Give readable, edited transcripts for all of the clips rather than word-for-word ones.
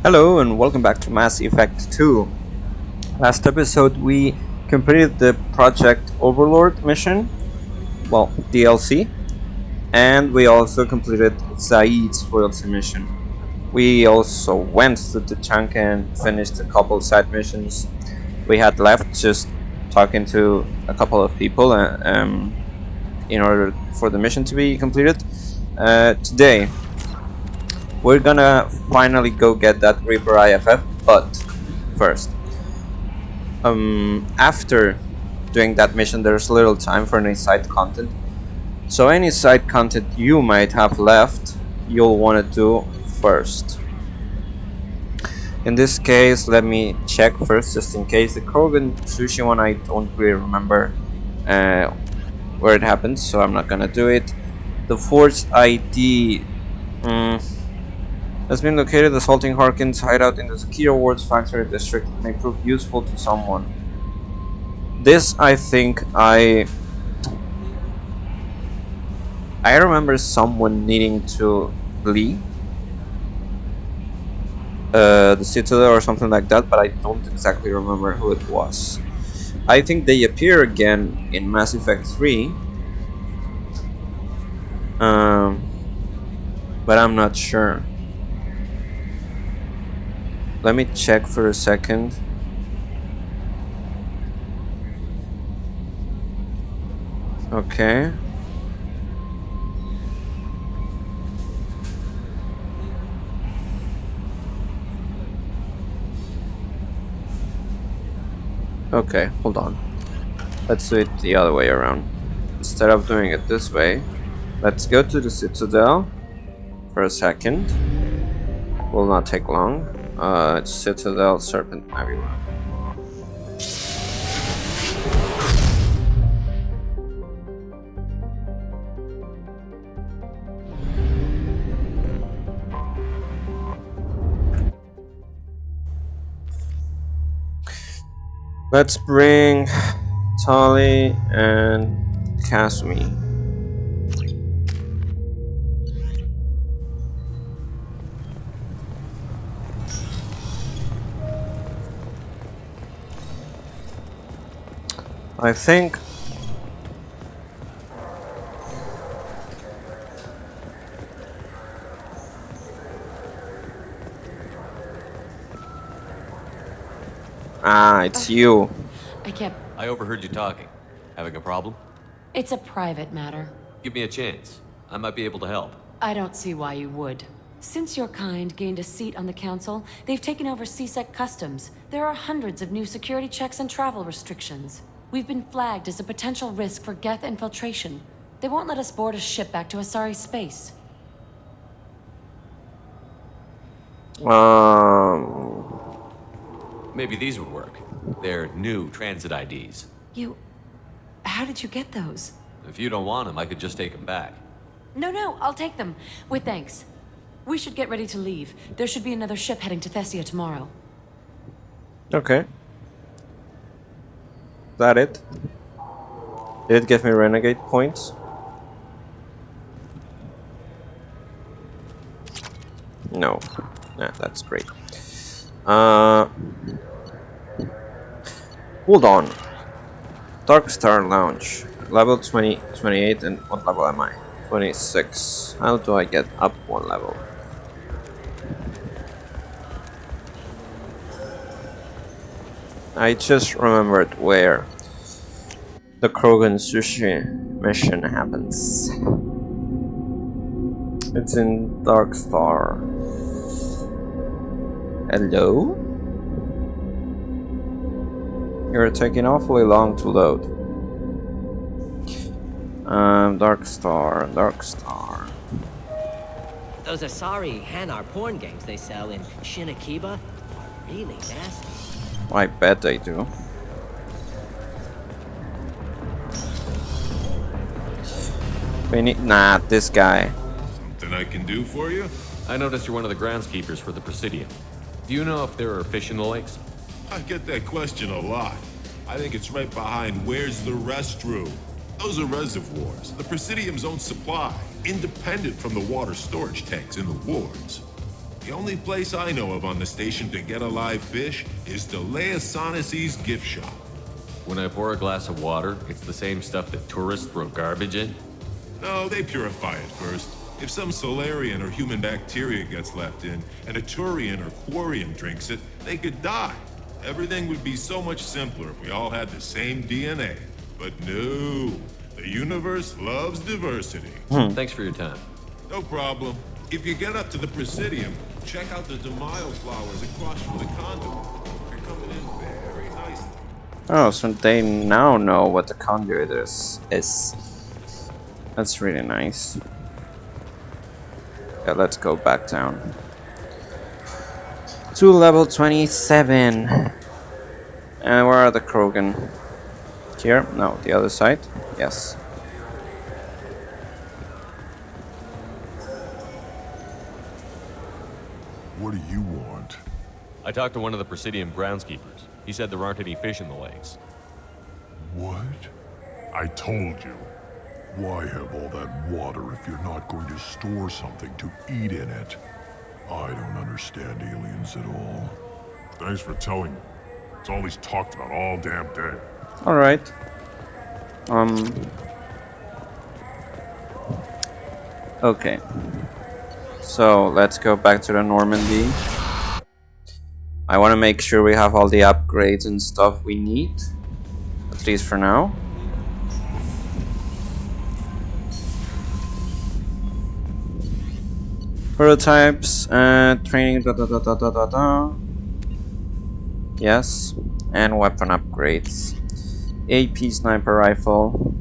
Hello and welcome back to Mass Effect 2. Last episode we completed the Project Overlord mission, well, DLC, and we also completed Zaid's royalty mission. We also went to the chunk and finished a couple side missions we had left, just talking to a couple of people in order for the mission to be completed. Today we're gonna finally go get that Reaper IFF, but first, after doing that mission, there's little time for any side content. So any side content you might have left, you'll want to do first. In this case, let me check first, just in case. The Krogan sushi one, I don't really remember where it happened, so I'm not gonna do it. The Force ID has been located. Assaulting Harkin's hideout in the Zakira Ward's factory district may prove useful to someone. This, I think, I remember someone needing to flee the Citadel or something like that, but I don't exactly remember who it was. I think they appear again in Mass Effect 3, but I'm not sure. Let me check for a second. Okay. Okay, hold on. Let's do it the other way around. Instead of doing it this way, let's go to the Citadel for a second. Will not take long. It's Citadel Serpent Nebula. Let's bring Tali and Kasumi. I think it's you. I overheard you talking. Having a problem? It's a private matter. Give me a chance. I might be able to help. I don't see why you would. Since your kind gained a seat on the council, they've taken over CSEC customs. There are hundreds of new security checks and travel restrictions. We've been flagged as a potential risk for Geth infiltration. They won't let us board a ship back to Asari space. Maybe these would work. They're new transit IDs. How did you get those? If you don't want them, I could just take them back. No, I'll take them. With thanks. We should get ready to leave. There should be another ship heading to Thessia tomorrow. Okay. Is that it? Did it give me renegade points? No. Yeah, that's great. Hold on. Dark Star Lounge. Level 28, and what level am I? 26. How do I get up one level? I just remembered where the Krogan sushi mission happens. It's in Dark Star. Hello? You're taking awfully long to load. Dark Star. Those Asari Hanar porn games they sell in Shinakiba are really nasty. I bet they do. We need this guy. Something I can do for you? I noticed you're one of the groundskeepers for the Presidium. Do you know if there are fish in the lakes? I get that question a lot. I think it's right behind where's the restroom. Those are reservoirs, the Presidium's own supply, independent from the water storage tanks in the wards. The only place I know of on the station to get a live fish is Delea Saunacy's gift shop. When I pour a glass of water, it's the same stuff that tourists throw garbage in? No, they purify it first. If some Solarian or human bacteria gets left in, and a Turian or Quarian drinks it, they could die. Everything would be so much simpler if we all had the same DNA. But no, the universe loves diversity. Thanks for your time. No problem. If you get up to the Presidium, check out the Demaio flowers across from the conduit. They're coming in very nicely. Oh, so they now know what the conduit is. That's really nice. Yeah, let's go back down. To level 27. And where are the Krogan? Here? No, the other side? Yes. What do you want? I talked to one of the Presidium groundskeepers. He said there aren't any fish in the lakes. What? I told you. Why have all that water if you're not going to store something to eat in it? I don't understand aliens at all. Thanks for telling me. It's all he's talked about all damn day. Alright. Okay. So, let's go back to the Normandy. I want to make sure we have all the upgrades and stuff we need. At least for now. Prototypes, training, Yes, and weapon upgrades. AP sniper rifle.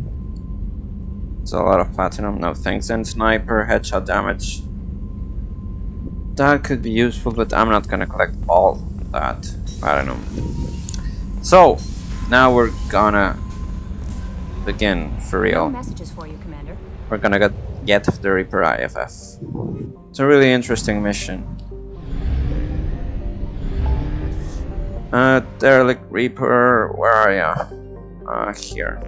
It's a lot of platinum, no thanks. And sniper headshot damage. That could be useful, but I'm not gonna collect all that. I don't know. So, now we're gonna begin for real. Messages for you, Commander. We're gonna get the Reaper IFF. It's a really interesting mission. Derelict Reaper, where are ya? Here.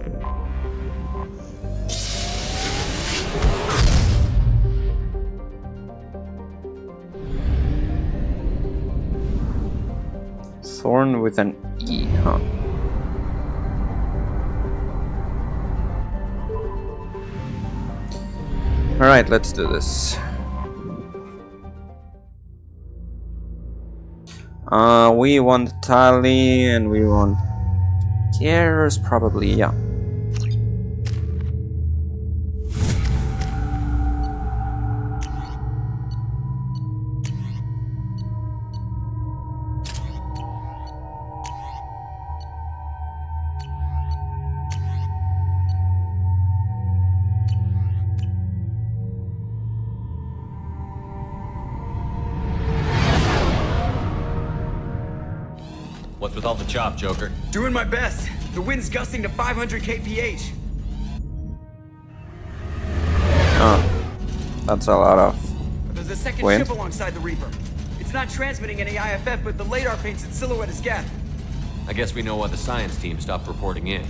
Thorn with an E, huh? Alright, let's do this. We want Tali and we want Gears, probably, yeah. What's with all the chop, Joker? Doing my best. The wind's gusting to 500 kph. Oh, that's a lot of There's a second wind. ship alongside the Reaper. It's not transmitting any IFF, but the radar paints its silhouette as Geth. I guess we know why the science team stopped reporting in.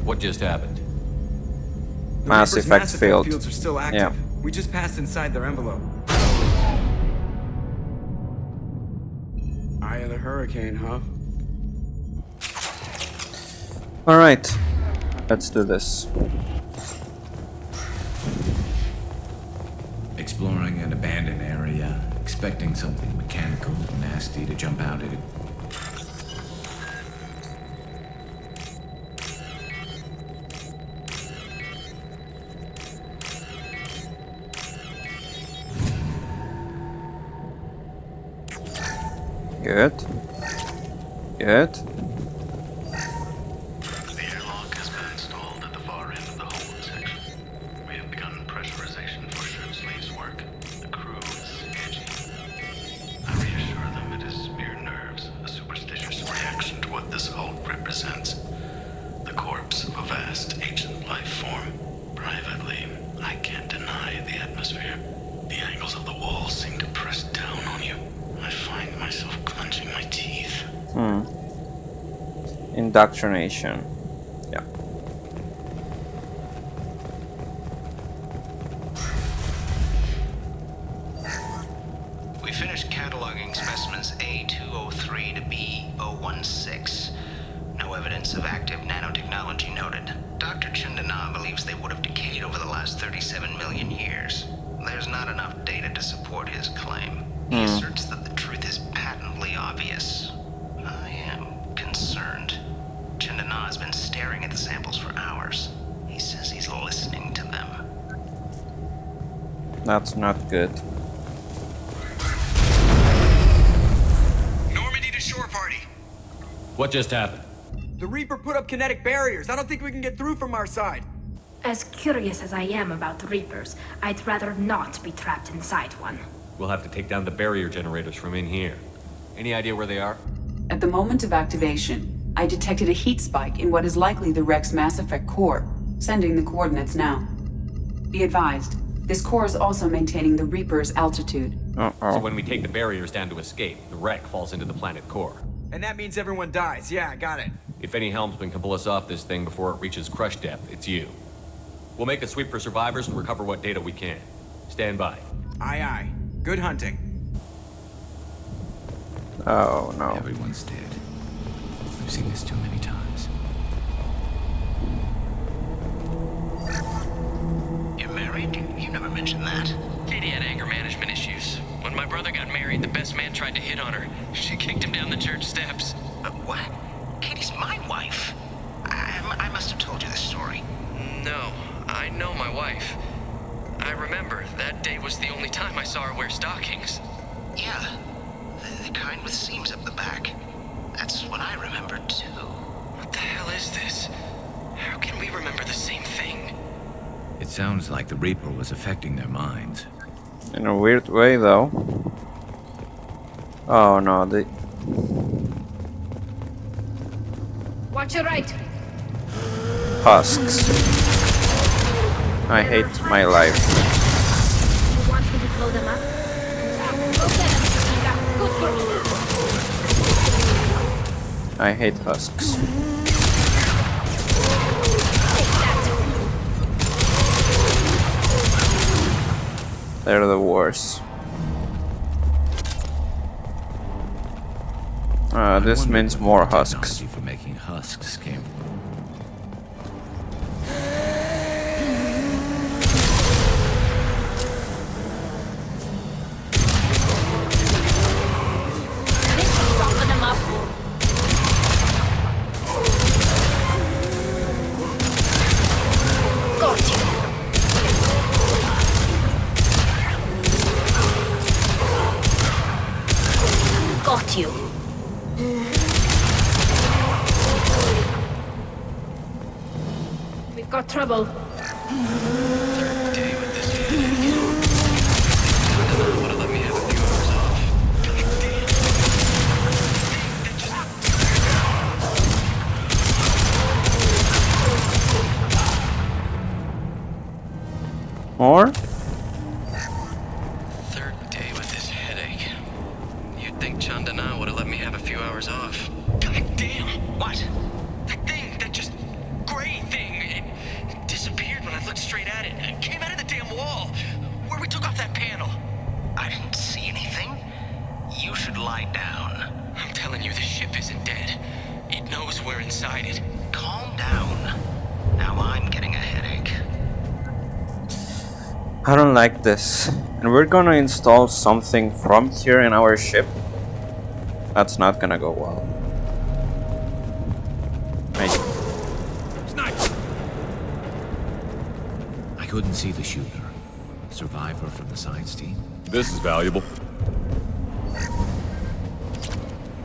What just happened? The Mass Reaper's effect mass field. fields are still active. Yeah. We just passed inside their envelope. Eye of the hurricane, huh? Alright, let's do this. Exploring an abandoned area, expecting something mechanical and nasty to jump out at it. Good. Good. The airlock has been installed at the far end of the hold section. We have begun pressurization for shirt sleeves work. The crew is edgy. I reassure them it is mere nerves, a superstitious reaction to what this hold represents. The corpse of a vast ancient life form. Privately, I can't deny the atmosphere. The angles of the walls seem to press down on you. I find myself clenching my teeth. Indoctrination. Yeah. 016. No evidence of active nanotechnology noted. Dr. Chandana believes they would have decayed over the last 37 million years. There's not enough data to support his claim. He asserts that the truth is patently obvious. I am concerned. Chandana has been staring at the samples for hours. He says he's listening to them. That's not good. Normandy to shore party. What just happened? The Reaper put up kinetic barriers. I don't think we can get through from our side. As curious as I am about Reapers, I'd rather not be trapped inside one. We'll have to take down the barrier generators from in here. Any idea where they are? At the moment of activation, I detected a heat spike in what is likely the Rex Mass Effect core, sending the coordinates now. Be advised, this core is also maintaining the Reaper's altitude. So when we take the barriers down to escape, the wreck falls into the planet core. And that means everyone dies. Yeah, I got it. If any helmsman can pull us off this thing before it reaches crush depth, it's you. We'll make a sweep for survivors and recover what data we can. Stand by. Aye, aye. Good hunting. Oh no. Everyone's dead. We've seen this too many times. You're married? You never mentioned that. Katie had anger management issues. When my brother got married, the best man tried to hit on her. She kicked him down the church steps. What? Katie's my wife. I must have told you this story. No, I know my wife. I remember, that day was the only time I saw her wear stockings. Yeah, the kind with seams up the back. That's what I remember too. What the hell is this? How can we remember the same thing? It sounds like the Reaper was affecting their minds. In a weird way, though. Oh no, the Watch your right. husks. I hate my life. You want me to blow them up? Good girl. I hate husks. They're the worst. This means more husks. For making husks came from. Soften them up. Got you. Got you. We've got trouble. Third day with this headache. Would have let me have a few hours off. God damn. More? Third day with this headache. You'd think Chandana would have let me have a few hours off. God damn! What? That thing, that just gray thing, it disappeared when I looked straight at it. It came out of the damn wall, where we took off that panel. I didn't see anything. You should lie down. I'm telling you, the ship isn't dead. It knows we're inside it. Calm down. Now I'm getting a headache. I don't like this. And we're gonna install something from here in our ship. That's not gonna go well. I couldn't see the shooter. Survivor from the science team. This is valuable.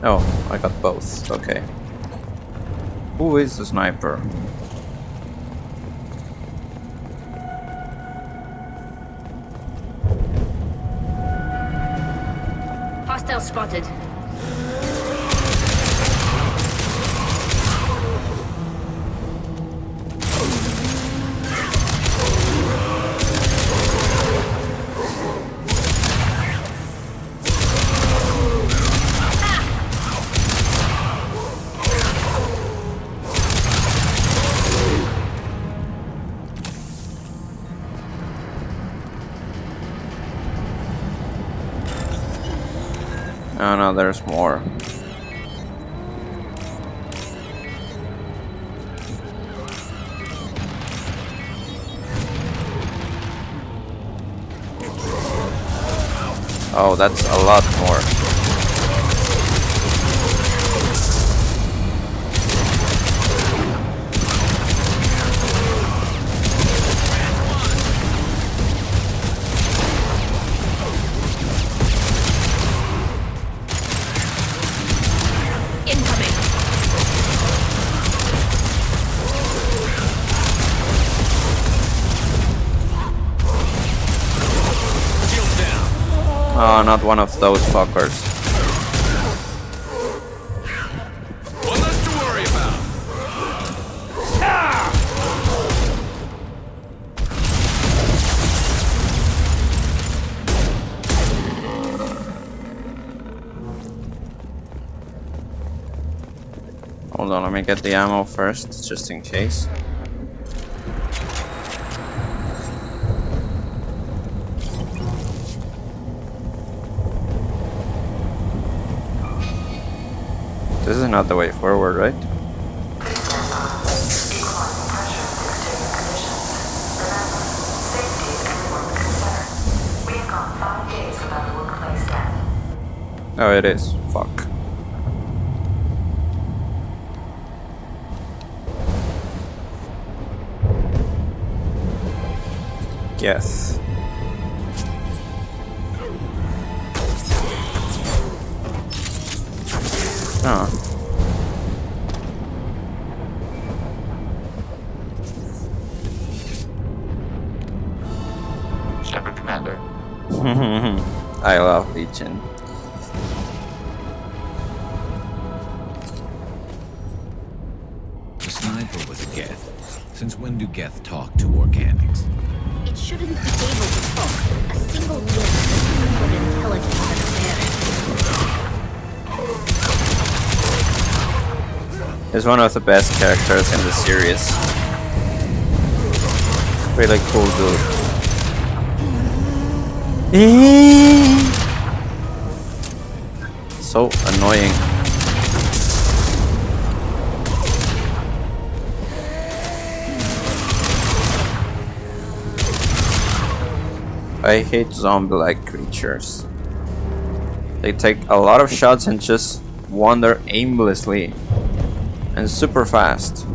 Oh, I got both. Okay. Who is the sniper? Hostile spotted. Oh no, there's more. Oh, that's a lot more. Oh, not one of those fuckers. One less to worry about. Hold on, let me get the ammo first, just in case. This is not the way forward, right? Oh, it is. Fuck. Yes. Oh. Shepard Commander. I love Legion. The sniper was Geth. Since when do Geth talk to organics? It shouldn't be able to talk. A single word of intelligence understanding. He's one of the best characters in the series. Really cool dude. So annoying. I hate zombie-like creatures. They take a lot of shots and just wander aimlessly and super fast.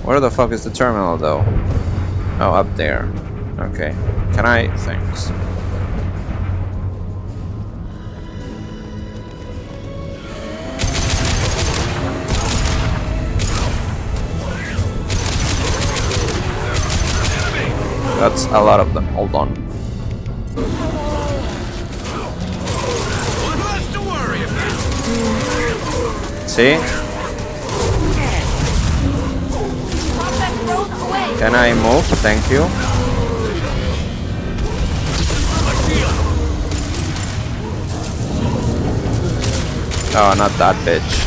Where the fuck is the terminal though? Oh, up there. Okay. Can I? Thanks. That's a lot of them. Hold on. See? Can I move? Thank you. Oh, not that bitch.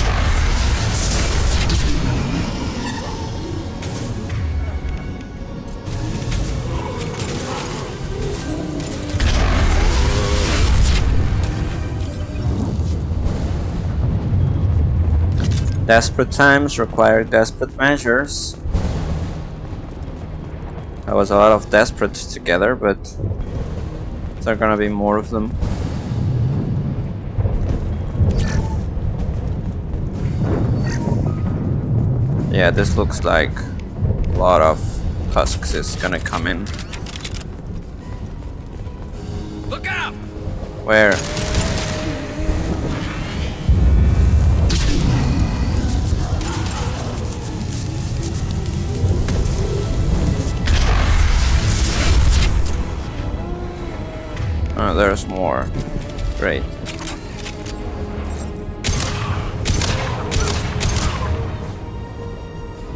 Desperate times require desperate measures. There was a lot of desperates together, but there are gonna be more of them. Yeah, this looks like a lot of husks is gonna come in. Look out! Where? Oh, there's more. Great.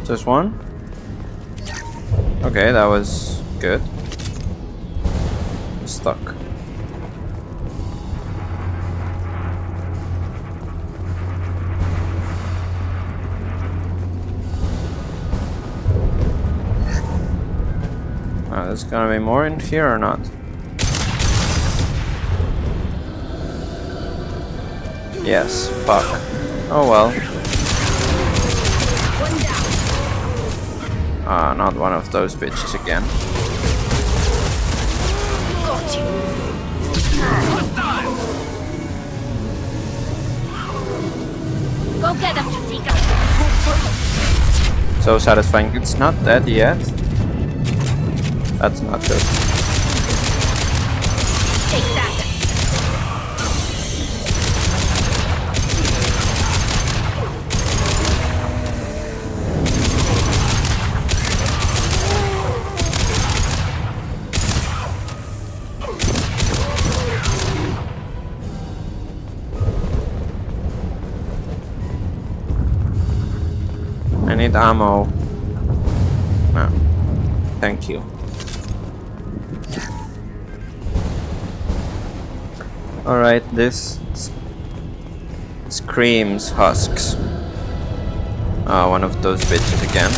Just one? Okay, that was good. Stuck. There's gonna be more in here or not? Yes, fuck. Oh well. Ah, not one of those bitches again. Got you. So satisfying. It's not dead yet. That's not good. Take that. I need ammo. No. Thank you. Alright, this screams husks. Ah, one of those bitches again.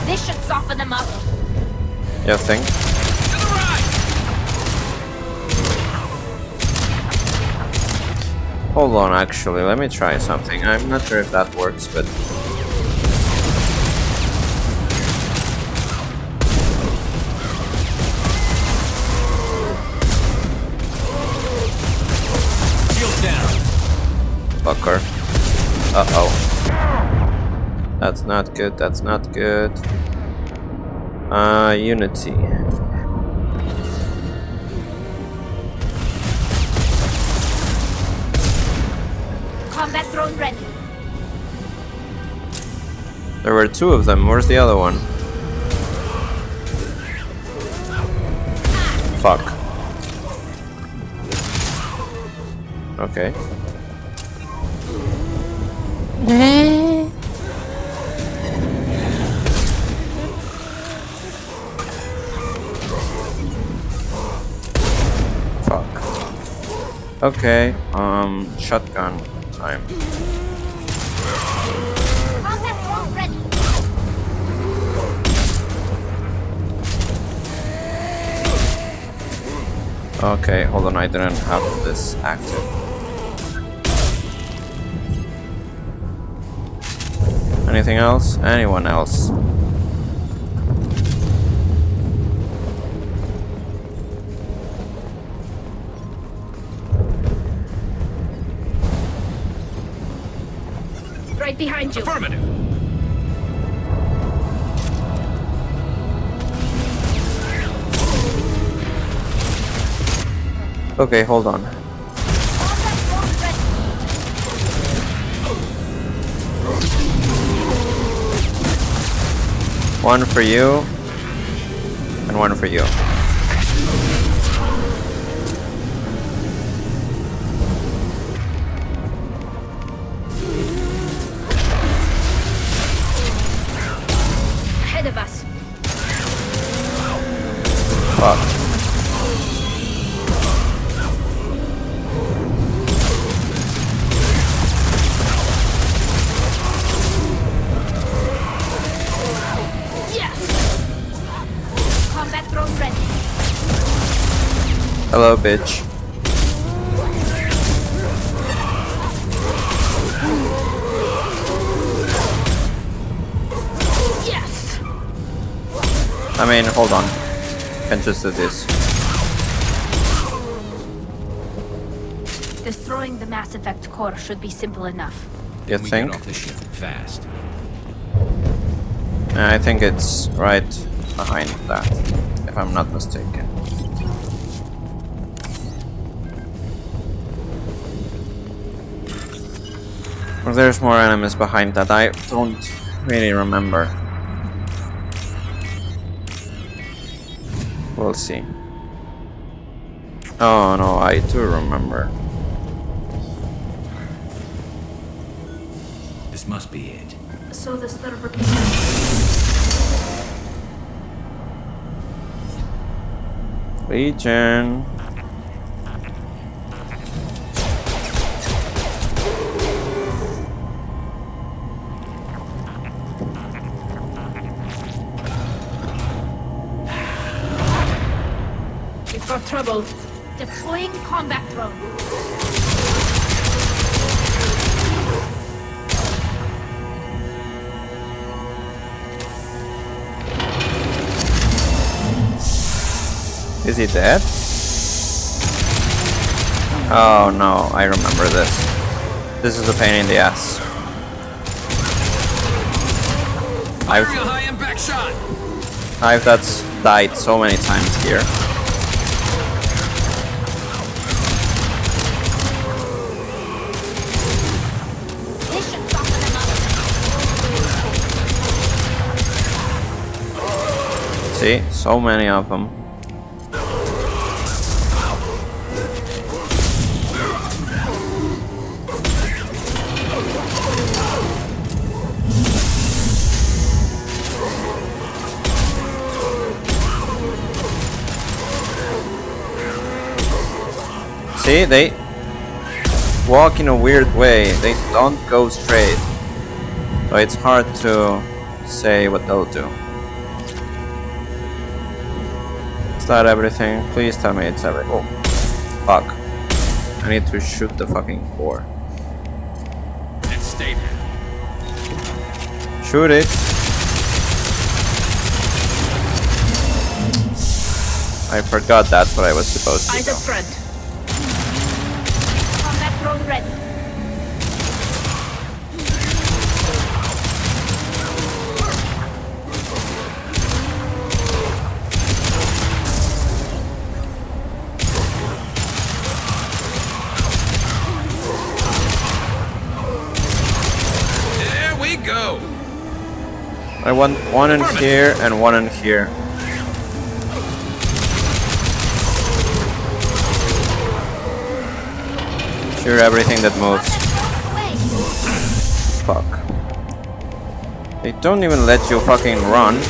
This should soften them up. You think? Hold on, actually, let me try something. I'm not sure if that works, but... Fucker. Uh-oh. That's not good, that's not good. Unity. Combat drone ready. There were two of them, where's the other one? Fuck. Okay. Fuck. Okay, shotgun time. Combat drone ready. Okay, hold on, I didn't have this active. Anything else? Anyone else? Right behind you. Affirmative. Okay, hold on. One for you, and one for you. Ahead of us. Fuck. Combat drone ready. Hello, bitch. Yes. I mean, hold on. Can just do this. Destroying the Mass Effect core should be simple enough. You We think? get off the ship fast. I think it's right behind that, if I'm not mistaken. Well, there's more enemies behind that. I don't really remember. We'll see. Oh no, I do remember. This must be it. So the server. Legion. We've got trouble. Deploying combat drone. Is he dead? Oh no, I remember this. This is a pain in the ass. That's died so many times here. See, so many of them. See, they walk in a weird way. They don't go straight. So it's hard to say what they'll do. Is that everything? Please tell me it's everything. Oh, fuck. I need to shoot the fucking core. Let's stay there. Shoot it. I forgot that's what I was supposed to Eyes up front. Combat drone ready. There we go. I want one in here and one in here. Shoot everything that moves. Fuck. They don't even let you fucking run.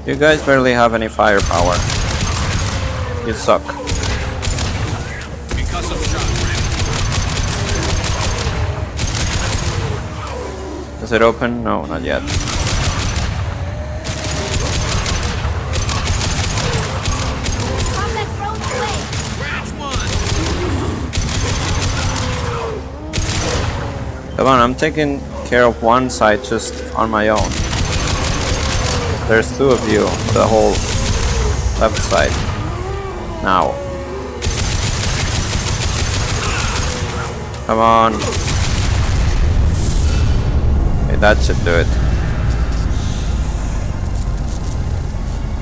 You guys barely have any firepower. You suck. Is it open? No, not yet. Come on, I'm taking care of one side just on my own. There's two of you, the whole left side. Now. Come on. Okay, that should do it.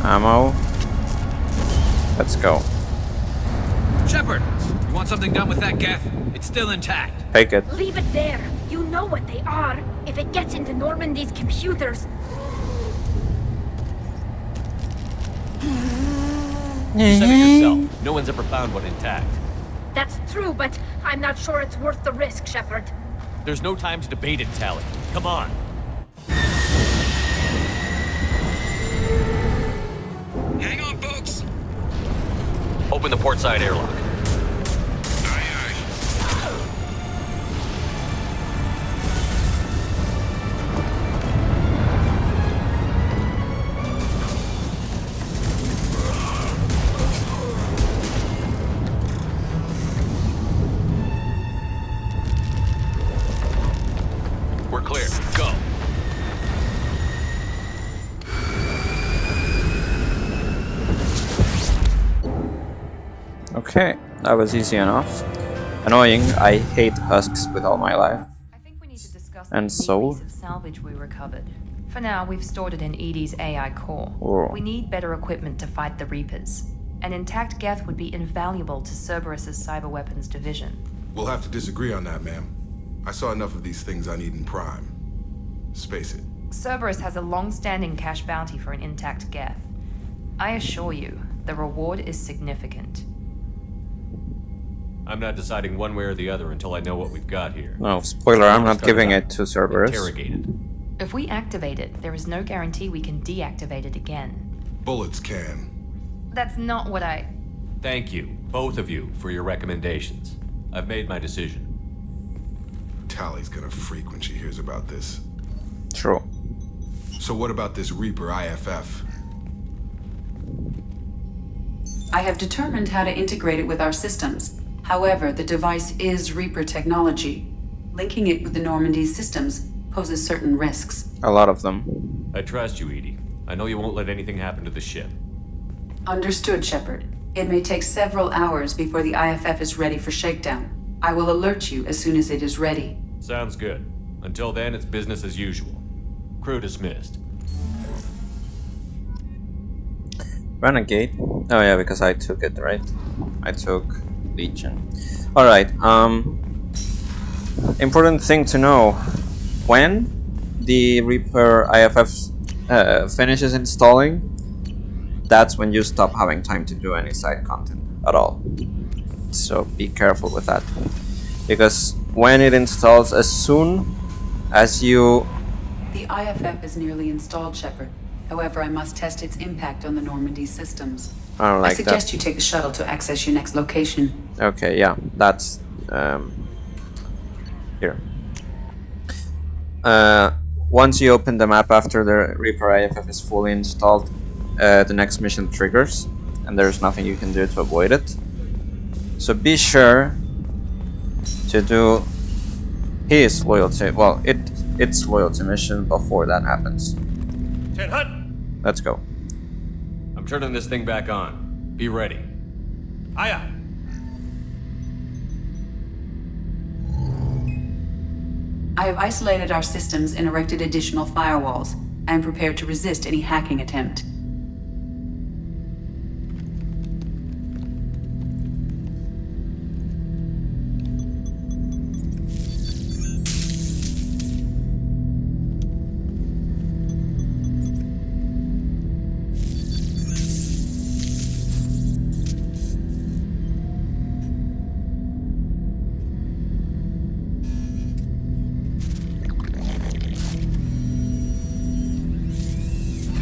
Ammo. Let's go. Shepard, you want something done with that geth? It's still intact. Take it. Leave it there. You know what they are. If it gets into Normandy's computers. You said it yourself. No one's ever found one intact. That's true, but I'm not sure it's worth the risk, Shepard. There's no time to debate it, Tally. Come on. Hang on, folks. Open the port side airlock. We're clear. Go. Okay, that was easy enough. Annoying, I hate husks with all my life. I think we need to discuss And the so? piece of salvage we recovered. For now, we've stored it in Edie's AI core. Oh. We need better equipment to fight the Reapers. An intact geth would be invaluable to Cerberus's cyber weapons division. We'll have to disagree on that, ma'am. I saw enough of these things I need in Prime. Space it. Cerberus has a long-standing cash bounty for an intact geth. I assure you, the reward is significant. I'm not deciding one way or the other until I know what we've got here. No, spoiler, I'm not giving it to Cerberus. Interrogate it. If we activate it, there is no guarantee we can deactivate it again. Bullets can. That's not what I... Thank you, both of you, for your recommendations. I've made my decision. Tally's gonna freak when she hears about this. True. So what about this Reaper IFF? I have determined how to integrate it with our systems. However, the device is Reaper technology. Linking it with the Normandy's systems poses certain risks. A lot of them. I trust you, Edie. I know you won't let anything happen to the ship. Understood, Shepard. It may take several hours before the IFF is ready for shakedown. I will alert you as soon as it is ready. Sounds good. Until then, it's business as usual. Crew dismissed. Renegade? Oh yeah, because I took it, right? I took Legion. Alright, important thing to know. When the Reaper IFF finishes installing, that's when you stop having time to do any side content at all. So be careful with that. Because when it installs, as soon as you... The IFF is nearly installed, Shepard. However, I must test its impact on the Normandy systems. I don't like I suggest that. you take the shuttle to access your next location. Okay, yeah, that's here. Once you open the map after the Reaper IFF is fully installed, the next mission triggers, and there's nothing you can do to avoid it. So be sure to do his loyalty, well, its loyalty mission before that happens. 10 Hut! Let's go. I'm turning this thing back on. Be ready. Aye. I have isolated our systems and erected additional firewalls. I am prepared to resist any hacking attempt.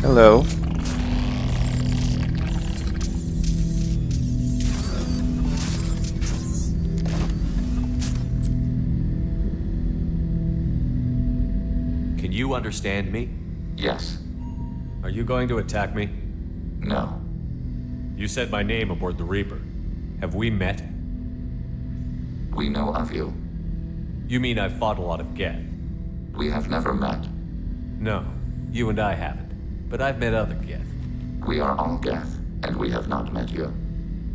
Hello. Can you understand me? Yes. Are you going to attack me? No. You said my name aboard the Reaper. Have we met? We know of you. You mean I've fought a lot of Geth? We have never met. No, you and I haven't. But I've met other Geth. We are all Geth, and we have not met you.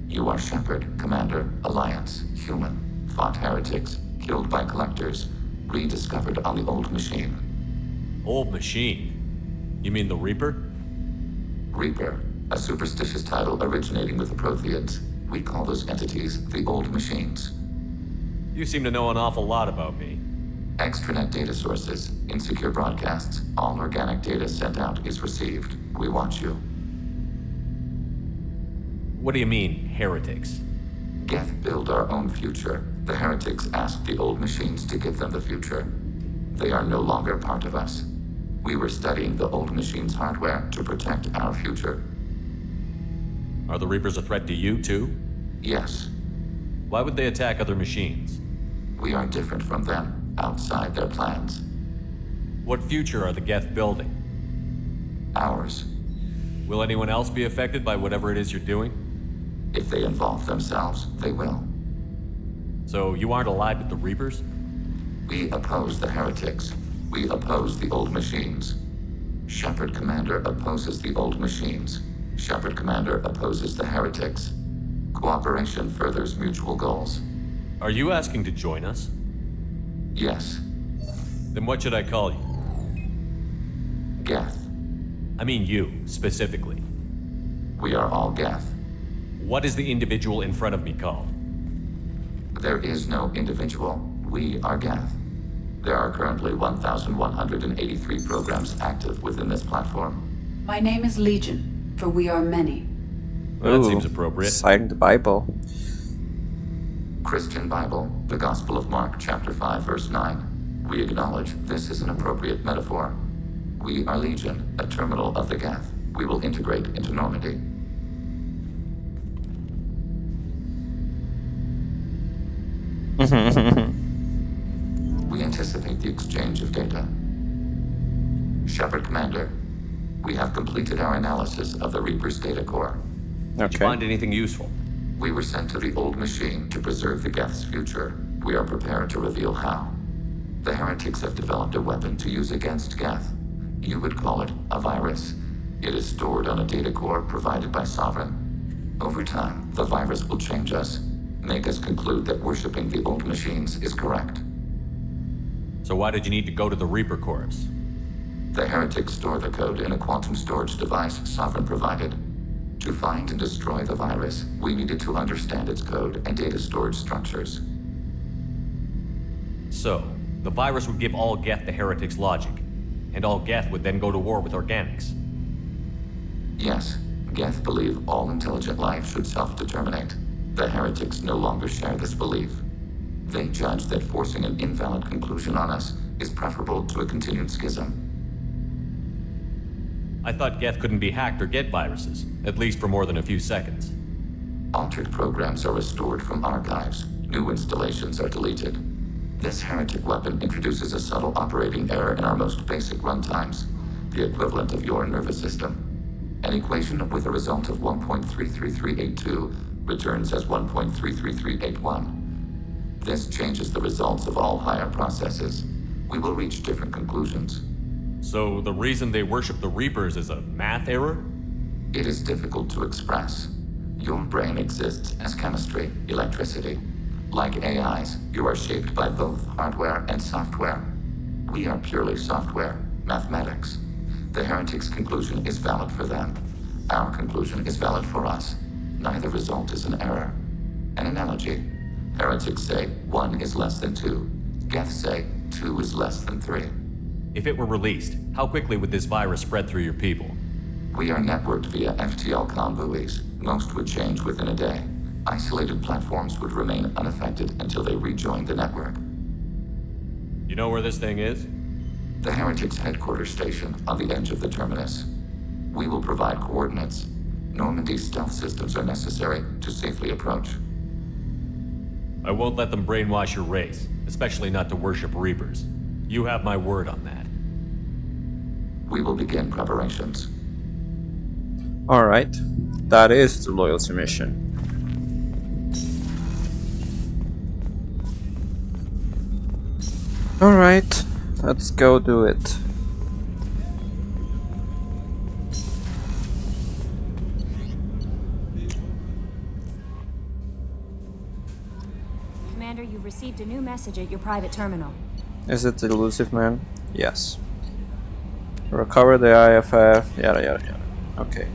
You are Shepard, Commander, Alliance, human, fought heretics, killed by collectors, rediscovered on the Old Machine. Old Machine? You mean the Reaper? Reaper, a superstitious title originating with the Protheans. We call those entities the Old Machines. You seem to know an awful lot about me. Extranet data sources, insecure broadcasts, all organic data sent out is received. We watch you. What do you mean, heretics? Geth build our own future. The heretics asked the Old Machines to give them the future. They are no longer part of us. We were studying the Old Machines' hardware to protect our future. Are the Reapers a threat to you, too? Yes. Why would they attack other machines? We are different from them. Outside their plans. What future are the Geth building? Ours. Will anyone else be affected by whatever it is you're doing? If they involve themselves, they will. So you aren't allied with the Reapers? We oppose the heretics. We oppose the Old Machines. Shepard Commander opposes the Old Machines. Shepard Commander opposes the heretics. Cooperation furthers mutual goals. Are you asking to join us? Yes. Then what should I call you? Geth. I mean you, specifically. We are all Geth. What is the individual in front of me called? There is no individual. We are Geth. There are currently 1,183 programs active within this platform. My name is Legion, for we are many. Well, that seems appropriate. Citing the Bible. Christian Bible, the Gospel of Mark, chapter 5, verse 9. We acknowledge this is an appropriate metaphor. We are Legion, a terminal of the Geth. We will integrate into Normandy. We anticipate the exchange of data. Shepard Commander, we have completed our analysis of the Reaper's data core. Did you find anything useful? We were sent to the old machine to preserve the Geth's future. We are prepared to reveal how. The heretics have developed a weapon to use against Geth. You would call it a virus. It is stored on a data core provided by Sovereign. Over time, the virus will change us, make us conclude that worshipping the old machines is correct. So why did you need to go to the Reaper Corps? The heretics store the code in a quantum storage device Sovereign provided. To find and destroy the virus, we needed to understand its code and data storage structures. So, the virus would give all Geth the heretics' logic, and all Geth would then go to war with organics. Yes, Geth believe all intelligent life should self-determinate. The heretics no longer share this belief. They judge that forcing an invalid conclusion on us is preferable to a continued schism. I thought Geth couldn't be hacked or get viruses, at least for more than a few seconds. Altered programs are restored from archives. New installations are deleted. This heretic weapon introduces a subtle operating error in our most basic runtimes, the equivalent of your nervous system. An equation with a result of 1.33382 returns as 1.33381. This changes the results of all higher processes. We will reach different conclusions. So the reason they worship the Reapers is a math error? It is difficult to express. Your brain exists as chemistry, electricity. Like AIs, you are shaped by both hardware and software. We are purely software, mathematics. The heretics' conclusion is valid for them. Our conclusion is valid for us. Neither result is an error. An analogy. Heretics say 1 is less than 2. Geth say 2 is less than 3. If it were released, how quickly would this virus spread through your people? We are networked via FTL-COM buoys. Most would change within a day. Isolated platforms would remain unaffected until they rejoined the network. You know where this thing is? The heretics' headquarters station on the edge of the terminus. We will provide coordinates. Normandy's stealth systems are necessary to safely approach. I won't let them brainwash your race, especially not to worship Reapers. You have my word on that. We will begin preparations. Alright, that is the loyalty mission. Alright, let's go do it. Commander, you've received a new message at your private terminal. Is it the elusive man? Yes. Recover the IFF, yada yada yada. Okay.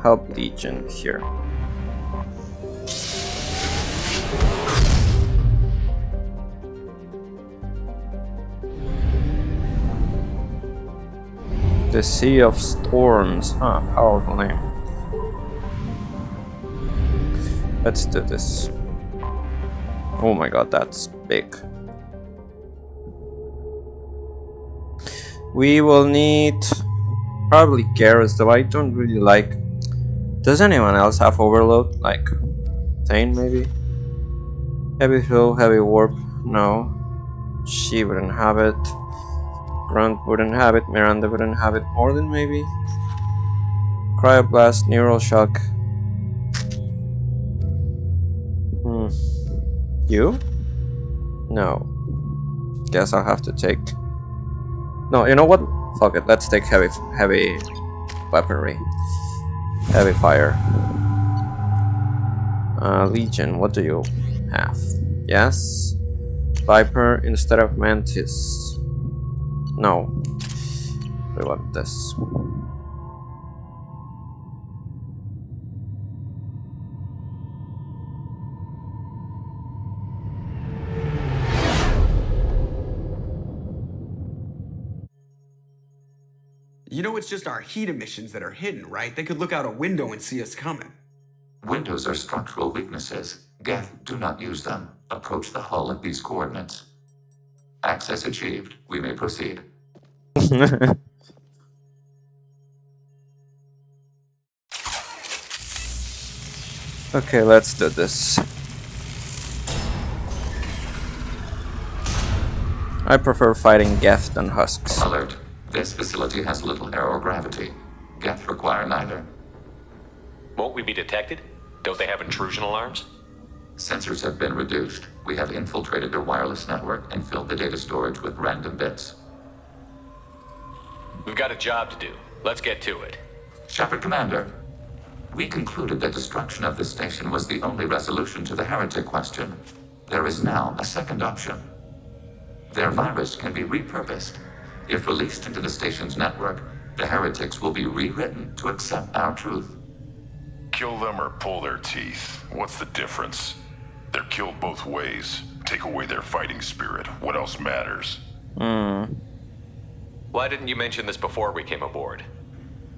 Help Legion here. The Sea of Storms. Huh, powerful name. Let's do this. Oh my god, that's big. We will need probably Garrus, though I don't really like. Does anyone else have overload? Like Thane maybe? Heavy flow, heavy warp? No. She wouldn't have it. Grunt wouldn't have it. Miranda wouldn't have it. Morden maybe? Cryoblast, neural shock. You? No. Guess I'll have to take. No, you know what? Fuck it. Let's take heavy weaponry. Heavy fire. Legion, what do you have? Yes. Viper instead of Mantis. No. We want this. You know it's just our heat emissions that are hidden, right? They could look out a window and see us coming. Windows are structural weaknesses. Geth, do not use them. Approach the hull at these coordinates. Access achieved. We may proceed. Okay, let's do this. I prefer fighting Geth than husks. Alert. This facility has little air or gravity. Geth require neither. Won't we be detected? Don't they have intrusion alarms? Sensors have been reduced. We have infiltrated their wireless network and filled the data storage with random bits. We've got a job to do. Let's get to it. Shepard Commander, we concluded that destruction of this station was the only resolution to the heretic question. There is now a second option. Their virus can be repurposed. If released into the station's network, the heretics will be rewritten to accept our truth. Kill them or pull their teeth. What's the difference? They're killed both ways. Take away their fighting spirit. What else matters? Why didn't you mention this before we came aboard?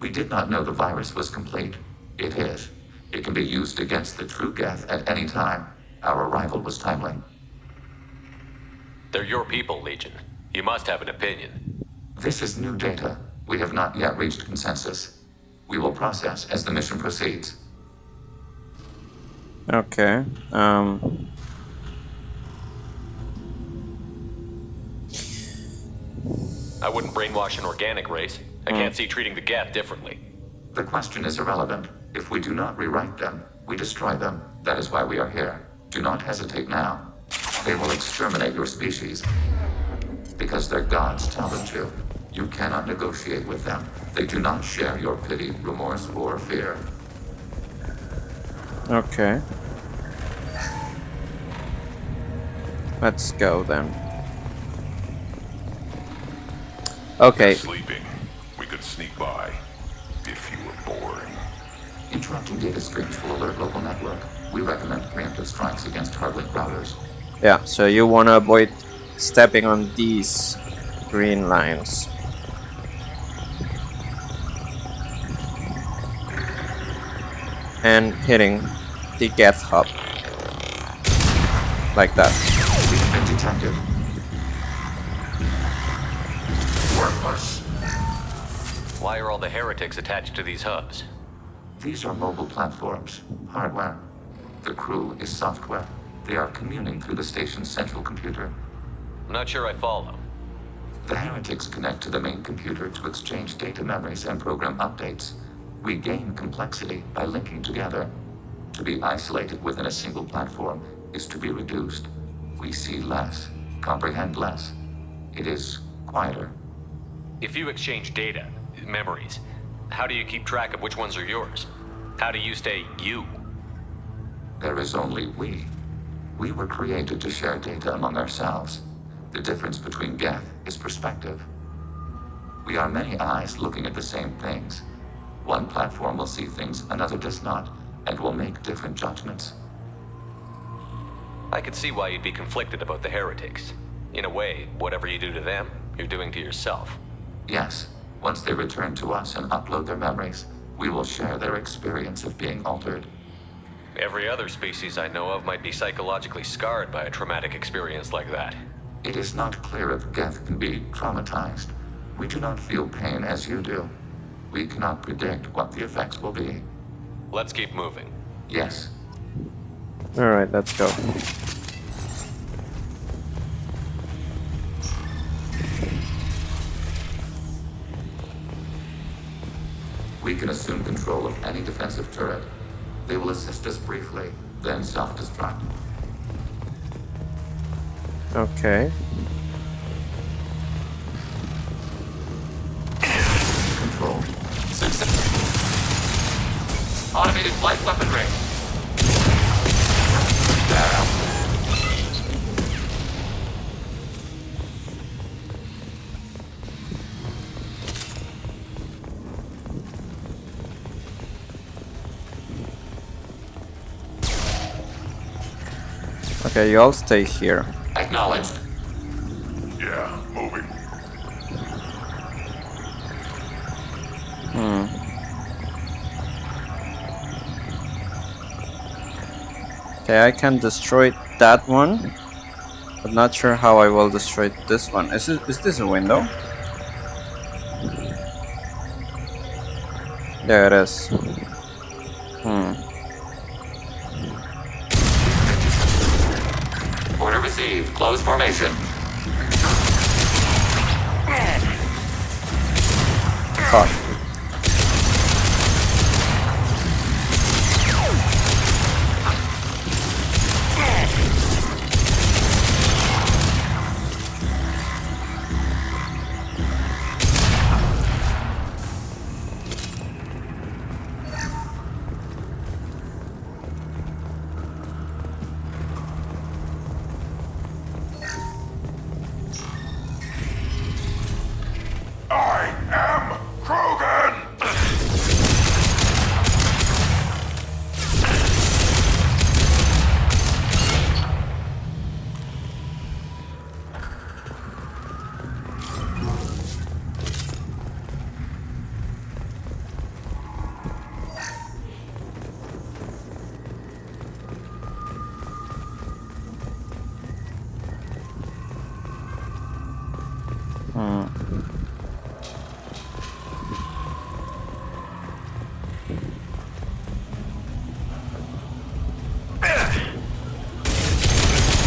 We did not know the virus was complete. It is. It can be used against the true Geth at any time. Our arrival was timely. They're your people, Legion. You must have an opinion. This is new data. We have not yet reached consensus. We will process as the mission proceeds. Okay. I wouldn't brainwash an organic race. I can't see treating the Geth differently. The question is irrelevant. If we do not rewrite them, we destroy them. That is why we are here. Do not hesitate now. They will exterminate your species. Because their gods tell them to. You cannot negotiate with them. They do not share your pity, remorse, or fear. Okay. Let's go then. Okay. You're sleeping. We could sneak by. If you were boring. Interrupting data streams will alert local network. We recommend preemptive strikes against hardlink routers. Yeah, so you want to avoid stepping on these green lines. And hitting the Geth hub. Like that. We have been detected. Worthless. Why are all the heretics attached to these hubs? These are mobile platforms, hardware. The crew is software. They are communing through the station's central computer. I'm not sure I follow. The heretics connect to the main computer to exchange data memories and program updates. We gain complexity by linking together. To be isolated within a single platform is to be reduced. We see less, comprehend less. It is quieter. If you exchange data, memories, how do you keep track of which ones are yours? How do you stay you? There is only we. We were created to share data among ourselves. The difference between Geth is perspective. We are many eyes looking at the same things. One platform will see things another does not, and will make different judgments. I could see why you'd be conflicted about the heretics. In a way, whatever you do to them, you're doing to yourself. Yes, once they return to us and upload their memories, we will share their experience of being altered. Every other species I know of might be psychologically scarred by a traumatic experience like that. It is not clear if Geth can be traumatized. We do not feel pain as you do. We cannot predict what the effects will be. Let's keep moving. Yes. Alright, let's go. We can assume control of any defensive turret. They will assist us briefly, then self-destruct. Okay. Control. Success. Automated light weaponry. Okay, you all stay here. Acknowledged. Yeah, moving. Okay, I can destroy that one, but not sure how I will destroy this one. Is this a window? There it is. Order received. Close formation. Fuck. I am Krogan!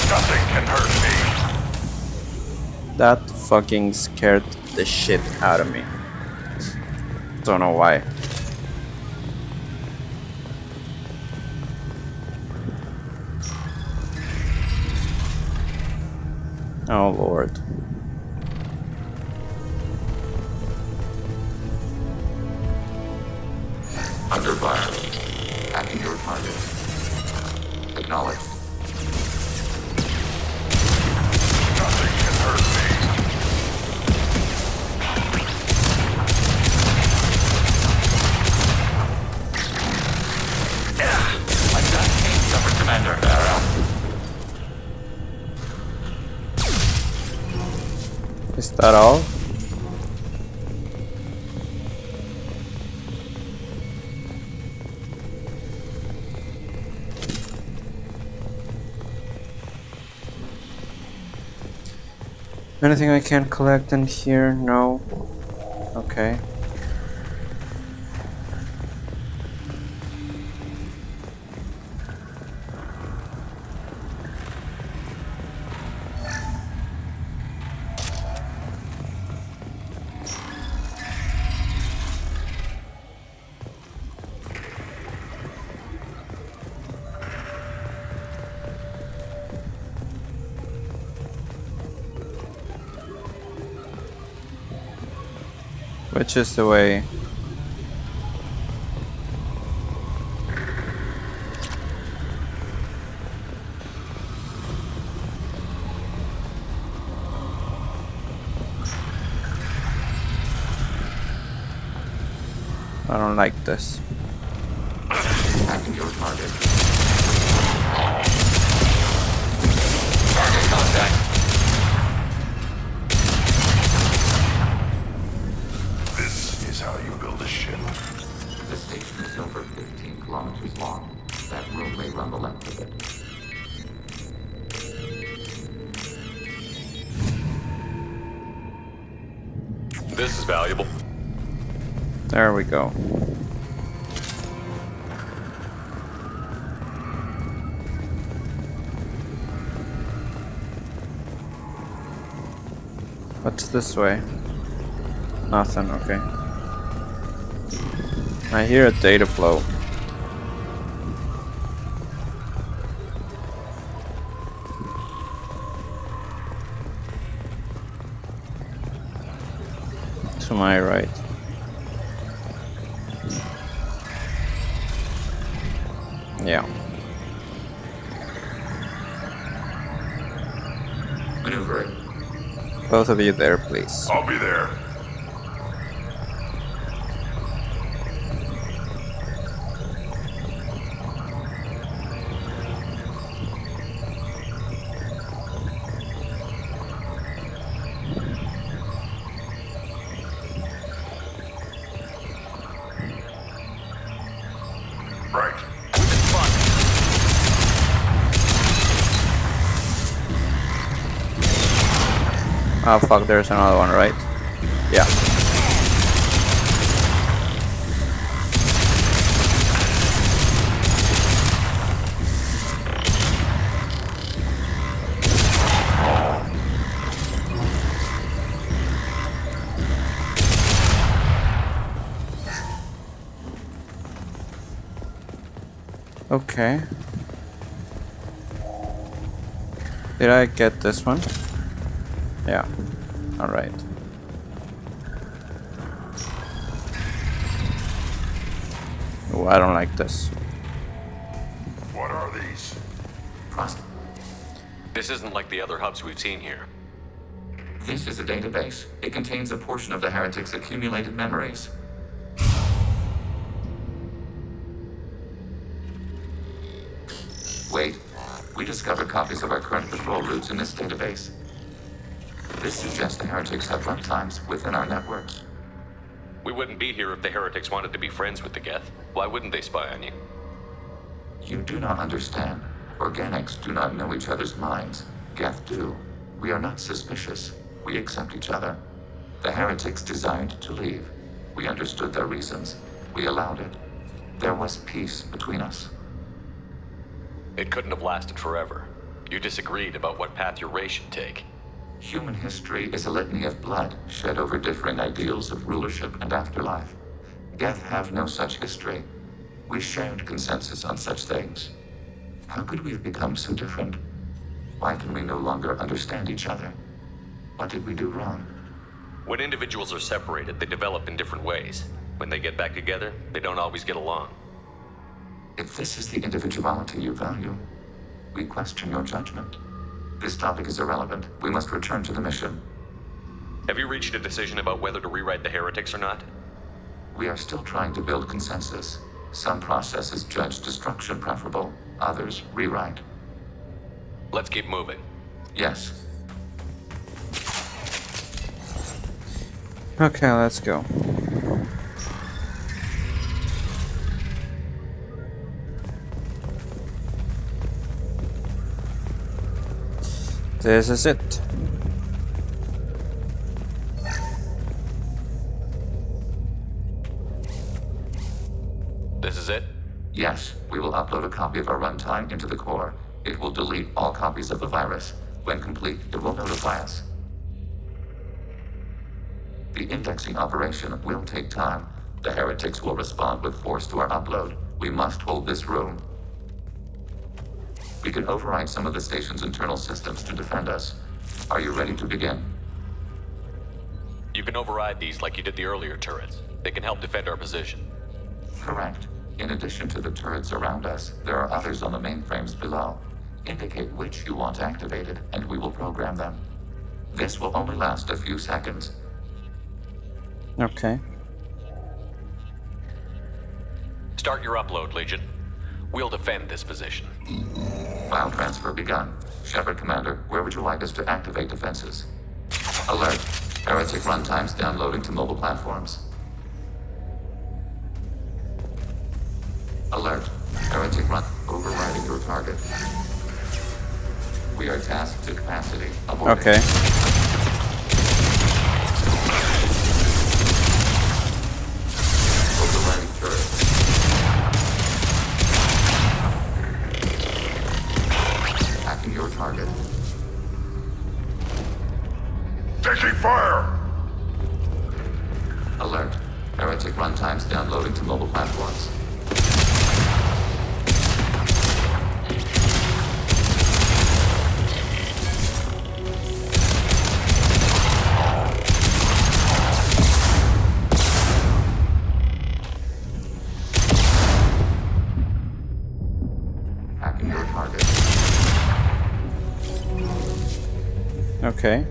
Nothing can hurt me. That fucking scared the shit out of me. Don't know why. Oh lord. Under fire. Hacking your target. Acknowledged. Nothing can hurt me. My gun came, Shepard Commander. Is that all? Anything I can collect in here? No. Okay. Which is the way? I don't like this. Hacking your target. Target contact. This is how you build a ship. The station is over 15 kilometers long. That room may run the length of it. This is valuable. There we go. What's this way? Nothing, okay. I hear a data flow. To my right. Yeah. Maneuvering. Both of you there, please. I'll be there. Right. Oh fuck, there's another one, right? Yeah. Okay. Did I get this one? Yeah. Alright. Oh, I don't like this. What are these? This isn't like the other hubs we've seen here. This is a database. It contains a portion of the heretic's accumulated memories. Wait. We discovered copies of our current patrol routes in this database. This suggests the heretics have runtimes within our networks. We wouldn't be here if the heretics wanted to be friends with the Geth. Why wouldn't they spy on you? You do not understand. Organics do not know each other's minds. Geth do. We are not suspicious. We accept each other. The heretics desired to leave. We understood their reasons. We allowed it. There was peace between us. It couldn't have lasted forever. You disagreed about what path your race should take. Human history is a litany of blood shed over differing ideals of rulership and afterlife. Geth have no such history. We shared consensus on such things. How could we have become so different? Why can we no longer understand each other? What did we do wrong? When individuals are separated, they develop in different ways. When they get back together, they don't always get along. If this is the individuality you value, we question your judgment. This topic is irrelevant. We must return to the mission. Have you reached a decision about whether to rewrite the heretics or not? We are still trying to build consensus. Some processes judge destruction preferable, others rewrite. Let's keep moving. Yes. Okay, let's go. This is it. This is it? Yes, we will upload a copy of our runtime into the core. It will delete all copies of the virus. When complete, it will notify us. The indexing operation will take time. The heretics will respond with force to our upload. We must hold this room. We can override some of the station's internal systems to defend us. Are you ready to begin? You can override these like you did the earlier turrets. They can help defend our position. Correct. In addition to the turrets around us, there are others on the mainframes below. Indicate which you want activated, and we will program them. This will only last a few seconds. Okay. Start your upload, Legion. We'll defend this position. File transfer begun. Shepard Commander, where would you like us to activate defenses? Alert. Heretic runtimes downloading to mobile platforms. Alert. Heretic run overriding your target. We are tasked to capacity. Aborting. Okay. Overriding turret. Hacking your target. Taking fire! Alert. Heretic runtimes downloading to mobile platforms. Hacking your target. Okay.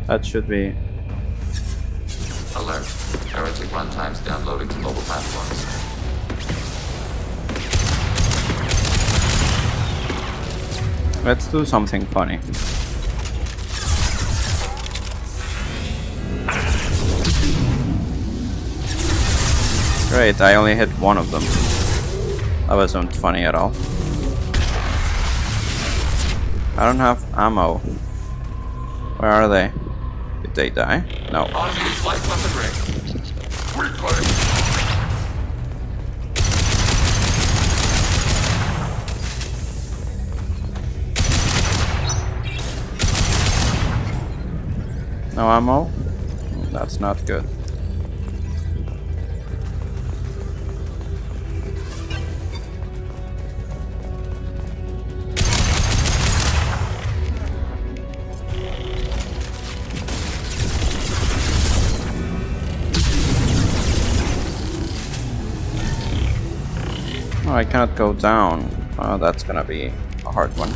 That should be. Alert. Heretic runtimes downloading to mobile platforms. Let's do something funny. Great, I only hit one of them. That wasn't funny at all. I don't have ammo. Where are they? Did they die? No. No ammo? That's not good. Oh, I cannot go down. Oh, that's gonna be a hard one.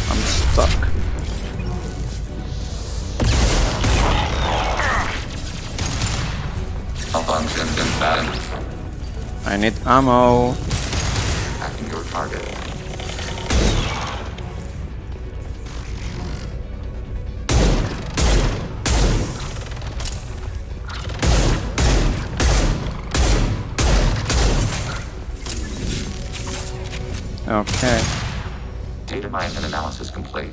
I'm stuck. I need ammo. Attacking your target. Okay. Data mine and analysis complete.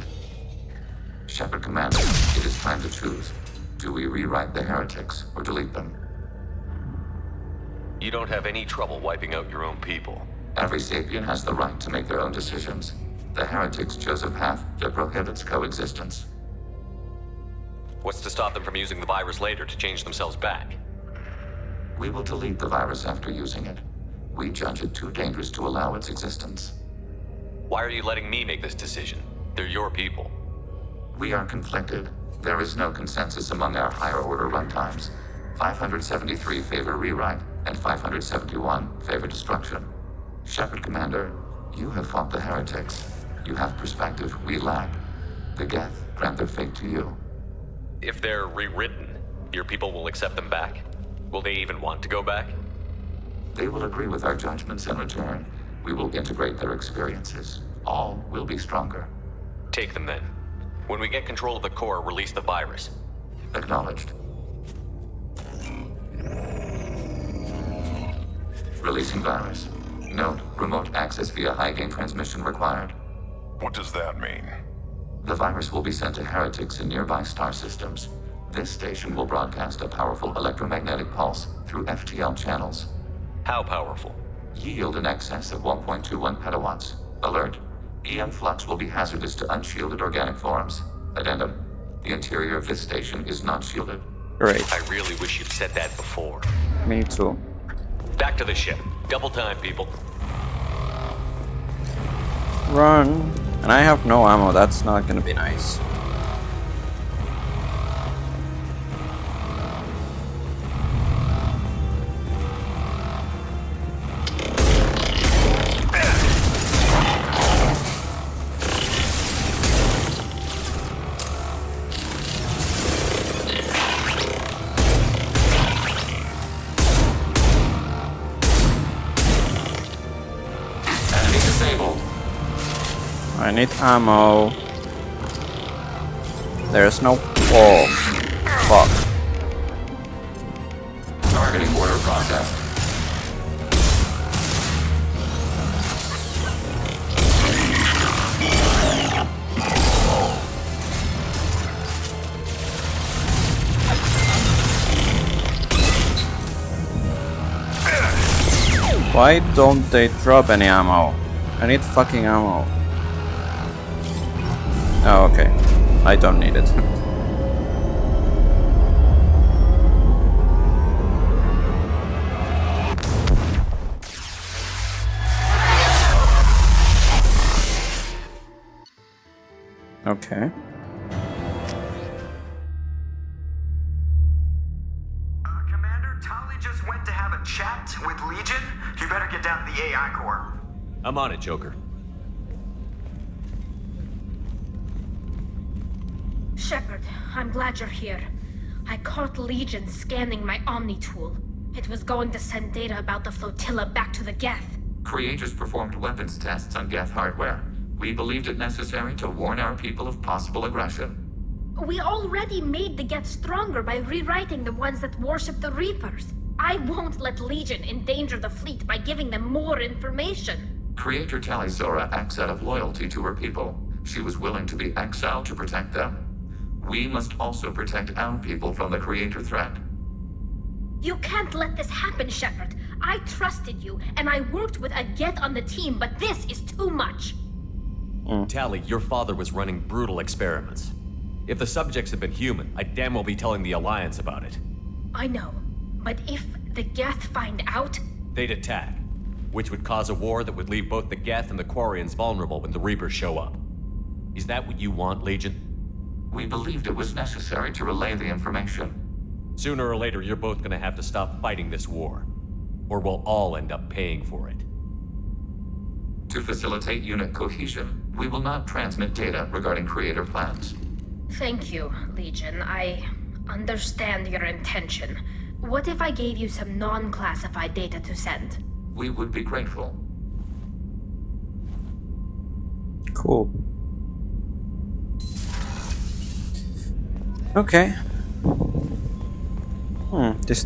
Shepard Commander, it is time to choose. Do we rewrite the heretics or delete them? You don't have any trouble wiping out your own people. Every sapien has the right to make their own decisions. The heretics chose a path that prohibits coexistence. What's to stop them from using the virus later to change themselves back? We will delete the virus after using it. We judge it too dangerous to allow its existence. Why are you letting me make this decision? They're your people. We are conflicted. There is no consensus among our higher order runtimes. 573 favor rewrite, and 571 favor destruction. Shepard Commander, you have fought the heretics. You have perspective we lack. The Geth grant their fate to you. If they're rewritten, your people will accept them back? Will they even want to go back? They will agree with our judgments in return. We will integrate their experiences. All will be stronger. Take them then. When we get control of the core, release the virus. Acknowledged. Releasing virus. Note, remote access via high-gain transmission required. What does that mean? The virus will be sent to heretics in nearby star systems. This station will broadcast a powerful electromagnetic pulse through FTL channels. How powerful? Yield in excess of 1.21 petawatts. Alert. EM flux will be hazardous to unshielded organic forms. Addendum. The interior of this station is not shielded. Great. I really wish you'd said that before. Me too. Back to the ship. Double time, people. Run. And I have no ammo. That's not gonna be nice. I need ammo. There's no wall. Fuck. Targeting order processed. Why don't they drop any ammo? I need fucking ammo. Oh, okay. I don't need it. Okay. Commander, Tali just went to have a chat with Legion. You better get down to the AI core. I'm on it, Joker. Shepard, I'm glad you're here. I caught Legion scanning my Omni tool. It was going to send data about the flotilla back to the Geth. Creators performed weapons tests on Geth hardware. We believed it necessary to warn our people of possible aggression. We already made the Geth stronger by rewriting the ones that worship the Reapers. I won't let Legion endanger the fleet by giving them more information. Creator Tali Zora acts out of loyalty to her people. She was willing to be exiled to protect them. We must also protect our people from the Creator threat. You can't let this happen, Shepard. I trusted you, and I worked with a Geth on the team, but this is too much. Tally, your father was running brutal experiments. If the subjects had been human, I'd damn well be telling the Alliance about it. I know, but if the Geth find out... They'd attack, which would cause a war that would leave both the Geth and the Quarians vulnerable when the Reapers show up. Is that what you want, Legion? We believed it was necessary to relay the information. Sooner or later, you're both gonna have to stop fighting this war. Or we'll all end up paying for it. To facilitate unit cohesion, we will not transmit data regarding Creator plans. Thank you, Legion. I understand your intention. What if I gave you some non-classified data to send? We would be grateful. Cool. Okay. This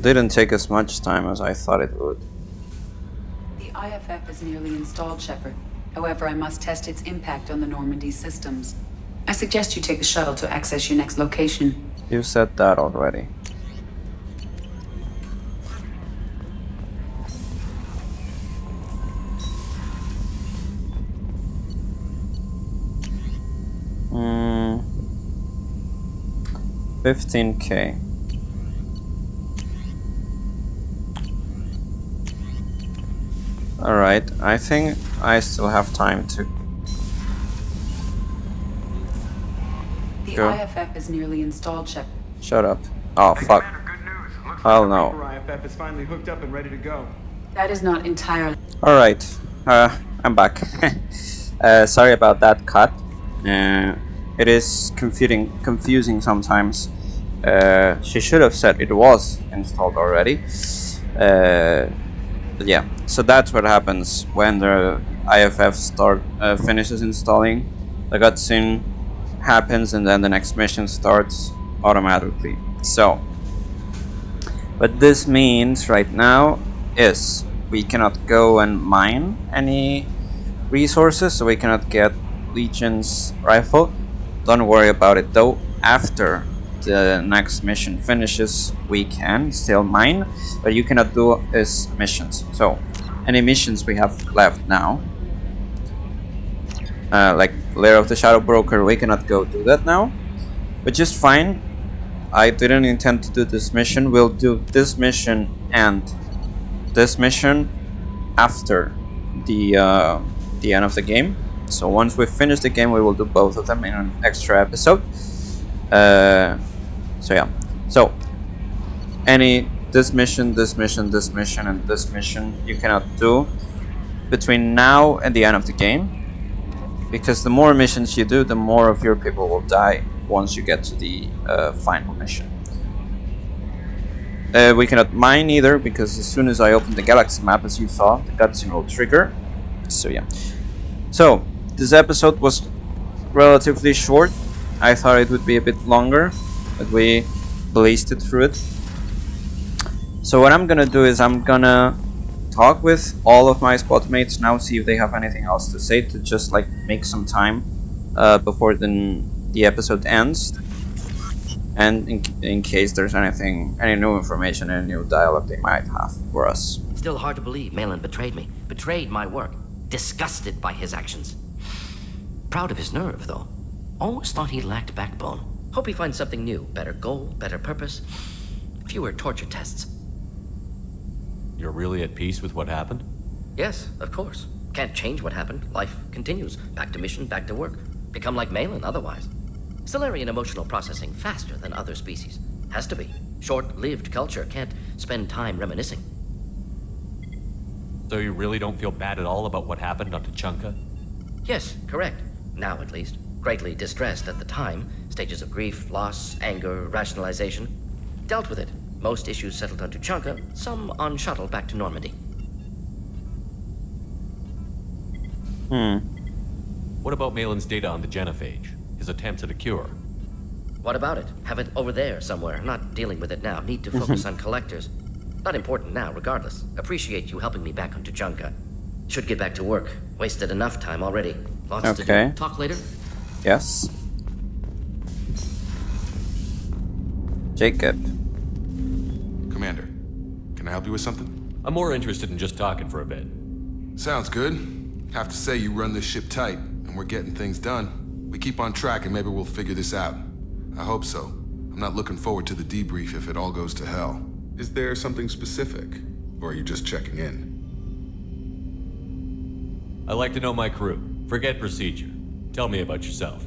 didn't take as much time as I thought it would. The IFF is nearly installed, Shepard. However, I must test its impact on the Normandy systems. I suggest you take the shuttle to access your next location. You said that already. Hmm. 15K. Alright, I think I still have time to The go. IFF is nearly installed, Shepard. Shut up. Oh, fuck. Oh no. IFF is finally hooked up and ready to go. That is not entirely... Alright, I'm back. Sorry about that cut. It is confusing sometimes. She should have said it was installed already. But yeah, so that's what happens when the IFF finishes installing. The cutscene happens and then the next mission starts automatically. So, what this means right now is we cannot go and mine any resources, so we cannot get Legion's rifle. Don't worry about it though. After the next mission finishes, we can still mine, but you cannot do is missions. So, any missions we have left now, like Lair of the Shadow Broker, we cannot go do that now, which is fine. I didn't intend to do this mission. We'll do this mission and this mission after the end of the game. So once we finish the game, we will do both of them in an extra episode. So yeah. So this mission, and this mission you cannot do between now and the end of the game, because the more missions you do, the more of your people will die once you get to the final mission. We cannot mine either, because as soon as I open the galaxy map, as you saw, the cutscene will trigger. So yeah. So this episode was relatively short. I thought it would be a bit longer, but we blazed it through it. So what I'm gonna do is I'm gonna talk with all of my squad mates now, see if they have anything else to say, to just like make some time before the episode ends, and in case there's any new information, any new dialogue they might have for us. Still hard to believe Malin betrayed me, betrayed my work, disgusted by his actions. Proud of his nerve, though. Always thought he lacked backbone. Hope he finds something new, better goal, better purpose, fewer torture tests. You're really at peace with what happened? Yes, of course. Can't change what happened. Life continues. Back to mission, back to work. Become like Malin otherwise. Salarian emotional processing faster than other species. Has to be. Short-lived culture can't spend time reminiscing. So you really don't feel bad at all about what happened on Tuchanka? Yes, correct. Now at least. Greatly distressed at the time. Stages of grief, loss, anger, rationalization. Dealt with it. Most issues settled on Tuchanka, some on shuttle back to Normandy. What about Malin's data on the genophage? His attempts at a cure? What about it? Have it over there somewhere. Not dealing with it now. Need to focus on collectors. Not important now, regardless. Appreciate you helping me back on Tuchanka. Should get back to work. Wasted enough time already. Lots to Okay. do. Talk later? Yes. Jacob. Commander, can I help you with something? I'm more interested in just talking for a bit. Sounds good. Have to say you run this ship tight, and we're getting things done. We keep on track and maybe we'll figure this out. I hope so. I'm not looking forward to the debrief if it all goes to hell. Is there something specific? Or are you just checking in? I like to know my crew. Forget procedure. Tell me about yourself.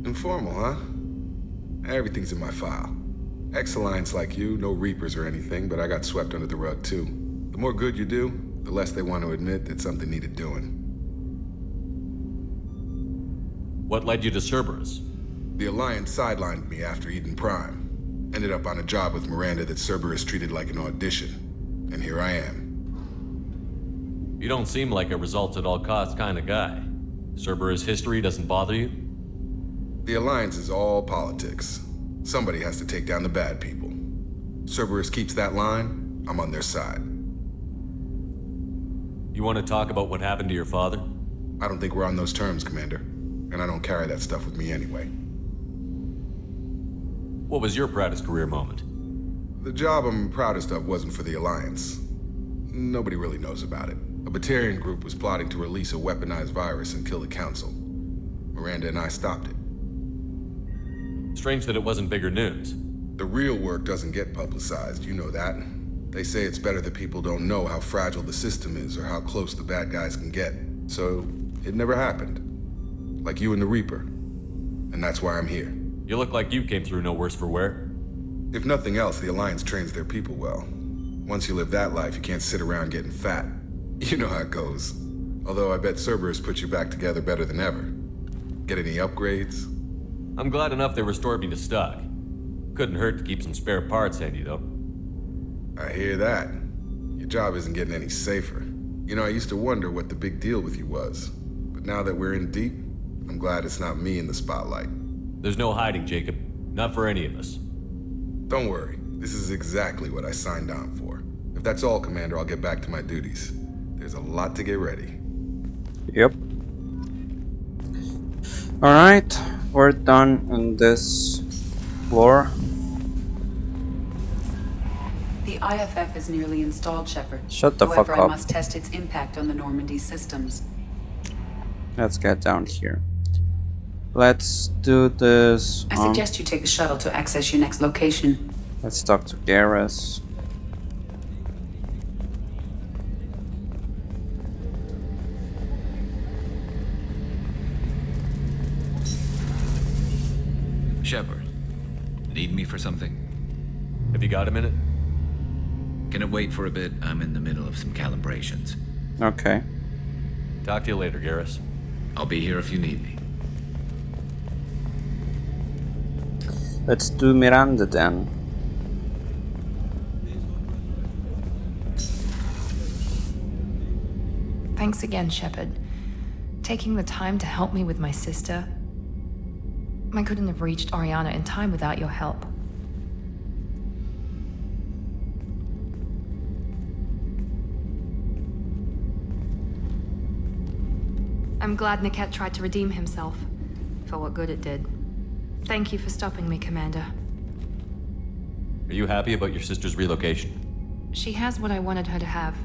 Informal, huh? Everything's in my file. Ex-Alliance like you, no Reapers or anything, but I got swept under the rug too. The more good you do, the less they want to admit that something needed doing. What led you to Cerberus? The Alliance sidelined me after Eden Prime. Ended up on a job with Miranda that Cerberus treated like an audition. And here I am. You don't seem like a results-at-all-costs kind of guy. Cerberus history doesn't bother you? The Alliance is all politics. Somebody has to take down the bad people. Cerberus keeps that line, I'm on their side. You want to talk about what happened to your father? I don't think we're on those terms, Commander. And I don't carry that stuff with me anyway. What was your proudest career moment? The job I'm proudest of wasn't for the Alliance. Nobody really knows about it. A Batarian group was plotting to release a weaponized virus and kill the Council. Miranda and I stopped it. Strange that it wasn't bigger news. The real work doesn't get publicized, you know that. They say it's better that people don't know how fragile the system is or how close the bad guys can get. So, it never happened. Like you and the Reaper. And that's why I'm here. You look like you came through no worse for wear. If nothing else, the Alliance trains their people well. Once you live that life, you can't sit around getting fat. You know how it goes. Although I bet Cerberus put you back together better than ever. Get any upgrades? I'm glad enough they restored me to stock. Couldn't hurt to keep some spare parts handy, though. I hear that. Your job isn't getting any safer. You know, I used to wonder what the big deal with you was. But now that we're in deep, I'm glad it's not me in the spotlight. There's no hiding, Jacob. Not for any of us. Don't worry. This is exactly what I signed on for. If that's all, Commander, I'll get back to my duties. There's a lot to get ready. Yep. Alright, we're done on this floor. The IFF is nearly installed, Shepard. Shut the However, fuck I up. must test its impact on the Normandy systems. Let's get down here. Let's do this. I suggest you take the shuttle to access your next location. Let's talk to Garrus. Shepard, need me for something? Have you got a minute? Can it wait for a bit? I'm in the middle of some calibrations. Okay. Talk to you later, Garrus. I'll be here if you need me. Let's do Miranda then. Thanks again, Shepard. Taking the time to help me with my sister. I couldn't have reached Oriana in time without your help. I'm glad Niket tried to redeem himself, for what good it did. Thank you for stopping me, Commander. Are you happy about your sister's relocation? She has what I wanted her to have.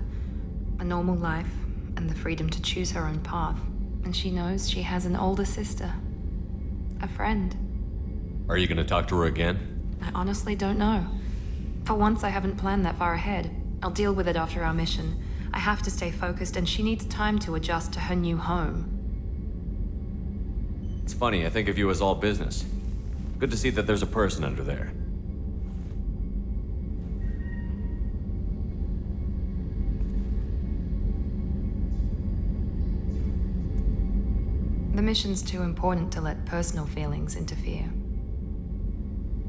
A normal life, and the freedom to choose her own path. And she knows she has an older sister. A friend. Are you gonna talk to her again? I honestly don't know. For once, I haven't planned that far ahead. I'll deal with it after our mission. I have to stay focused, and she needs time to adjust to her new home. It's funny, I think of you as all business. Good to see that there's a person under there. The mission's too important to let personal feelings interfere.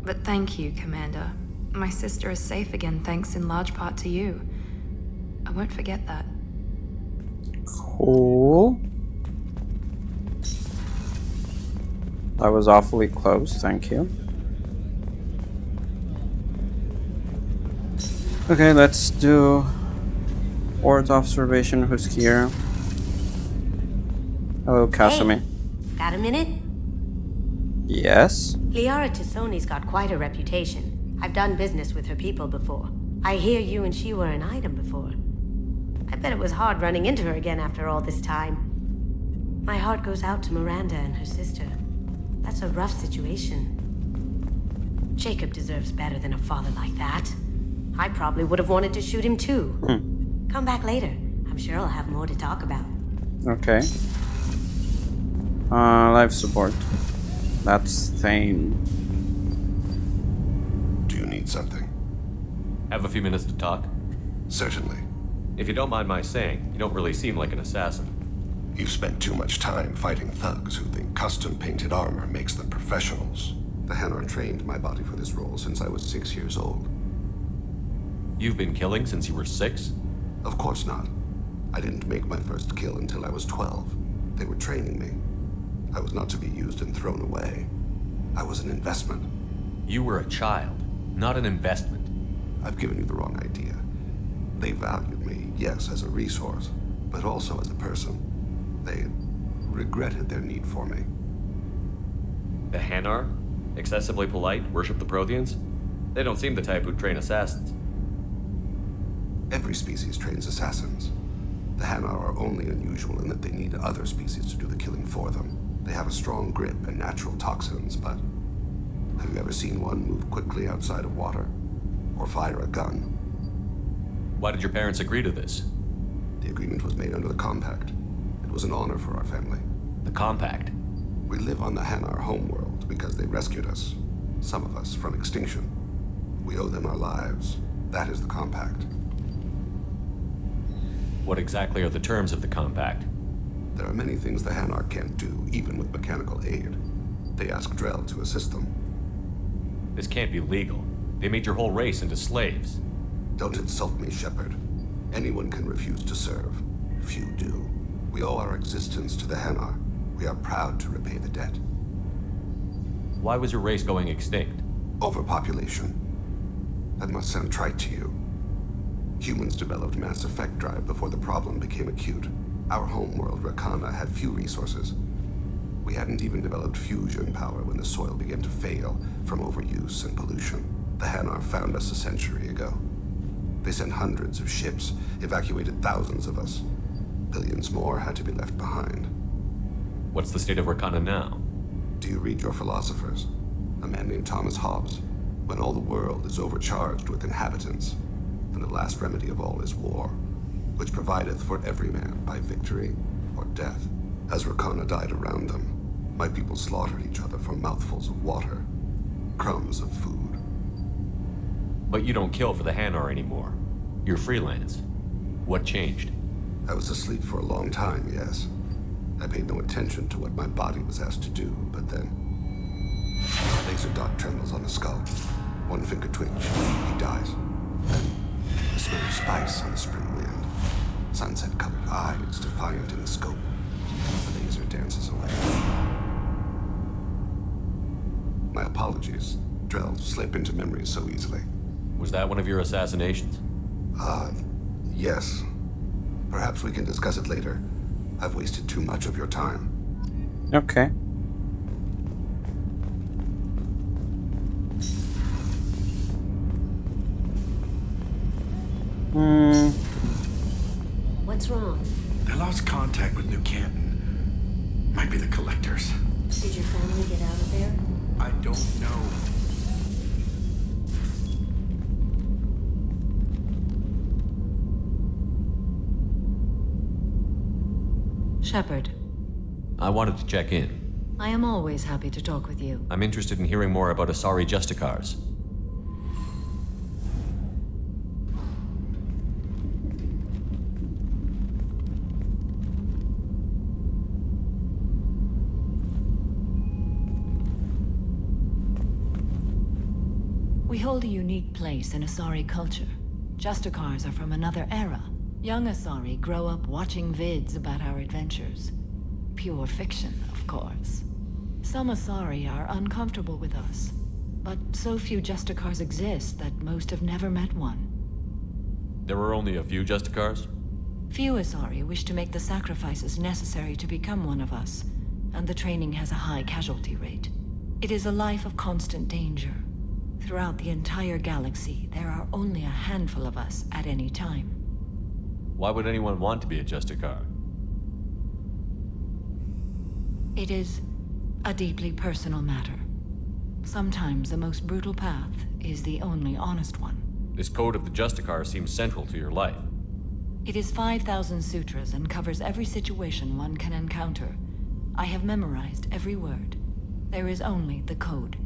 But thank you, Commander. My sister is safe again thanks in large part to you. I won't forget that. Cool. That was awfully close, thank you. Okay, let's do Board's observation. Who's here? Hello, Kasumi. Got a minute? Yes? Liara Tassoni's got quite a reputation. I've done business with her people before. I hear you and she were an item before. I bet it was hard running into her again after all this time. My heart goes out to Miranda and her sister. That's a rough situation. Jacob deserves better than a father like that. I probably would have wanted to shoot him too. Come back later. I'm sure I'll have more to talk about. Okay. Life support. That's Thane. Do you need something? Have a few minutes to talk? Certainly. If you don't mind my saying, you don't really seem like an assassin. You've spent too much time fighting thugs who think custom-painted armor makes them professionals. The Hanar trained my body for this role since I was 6 years old. You've been killing since you were 6? Of course not. I didn't make my first kill until I was 12. They were training me. I was not to be used and thrown away. I was an investment. You were a child, not an investment. I've given you the wrong idea. They valued me, yes, as a resource, but also as a person. They regretted their need for me. The Hanar? Excessively polite, worship the Protheans? They don't seem the type who'd train assassins. Every species trains assassins. The Hanar are only unusual in that they need other species to do the killing for them. They have a strong grip and natural toxins, but have you ever seen one move quickly outside of water? Or fire a gun? Why did your parents agree to this? The agreement was made under the Compact. It was an honor for our family. The Compact? We live on the Hanar homeworld because they rescued us, some of us, from extinction. We owe them our lives. That is the Compact. What exactly are the terms of the Compact? There are many things the Hanar can't do, even with mechanical aid. They ask Drell to assist them. This can't be legal. They made your whole race into slaves. Don't insult me, Shepard. Anyone can refuse to serve. Few do. We owe our existence to the Hanar. We are proud to repay the debt. Why was your race going extinct? Overpopulation. That must sound trite to you. Humans developed mass effect drive before the problem became acute. Our homeworld, Rakana, had few resources. We hadn't even developed fusion power when the soil began to fail from overuse and pollution. The Hanar found us a century ago. They sent hundreds of ships, evacuated thousands of us. Billions more had to be left behind. What's the state of Rakana now? Do you read your philosophers? A man named Thomas Hobbes. When all the world is overcharged with inhabitants, and the last remedy of all is war, which provideth for every man by victory or death. As Rakana died around them, my people slaughtered each other for mouthfuls of water, crumbs of food. But you don't kill for the Hanar anymore. You're freelance. What changed? I was asleep for a long time, yes. I paid no attention to what my body was asked to do, but then... laser dot trembles on the skull. One finger twitch. He dies. Then the smell of spice on the spring wind. Sunset-colored eyes defiant in the scope. The laser dances away. My apologies. Drell slip into memory so easily. Was that one of your assassinations? Yes. Perhaps we can discuss it later. I've wasted too much of your time. Okay. What's wrong? They lost contact with New Canton. Might be the collectors. Did your family get out of there? I don't know. Shepard, I wanted to check in. I am always happy to talk with you. I'm interested in hearing more about Asari Justicars. We hold a unique place in Asari culture. Justicars are from another era. Young Asari grow up watching vids about our adventures. Pure fiction, of course. Some Asari are uncomfortable with us, but so few Justicars exist that most have never met one. There were only a few Justicars? Few Asari wish to make the sacrifices necessary to become one of us, and the training has a high casualty rate. It is a life of constant danger. Throughout the entire galaxy, there are only a handful of us at any time. Why would anyone want to be a Justicar? It is a deeply personal matter. Sometimes the most brutal path is the only honest one. This code of the Justicar seems central to your life. It is 5,000 sutras and covers every situation one can encounter. I have memorized every word. There is only the code.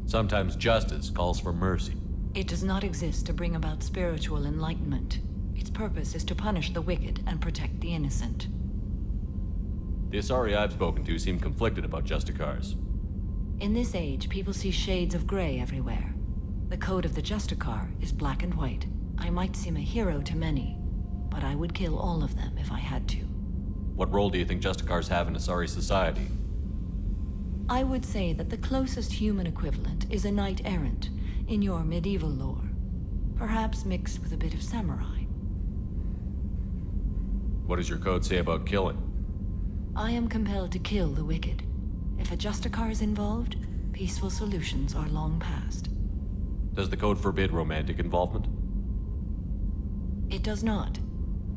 Sometimes justice calls for mercy. It does not exist to bring about spiritual enlightenment. Its purpose is to punish the wicked and protect the innocent. The Asari I've spoken to seem conflicted about Justicars. In this age, people see shades of gray everywhere. The code of the Justicar is black and white. I might seem a hero to many, but I would kill all of them if I had to. What role do you think Justicars have in Asari society? I would say that the closest human equivalent is a knight-errant in your medieval lore. Perhaps mixed with a bit of samurai. What does your code say about killing? I am compelled to kill the wicked. If a Justicar is involved, peaceful solutions are long past. Does the code forbid romantic involvement? It does not.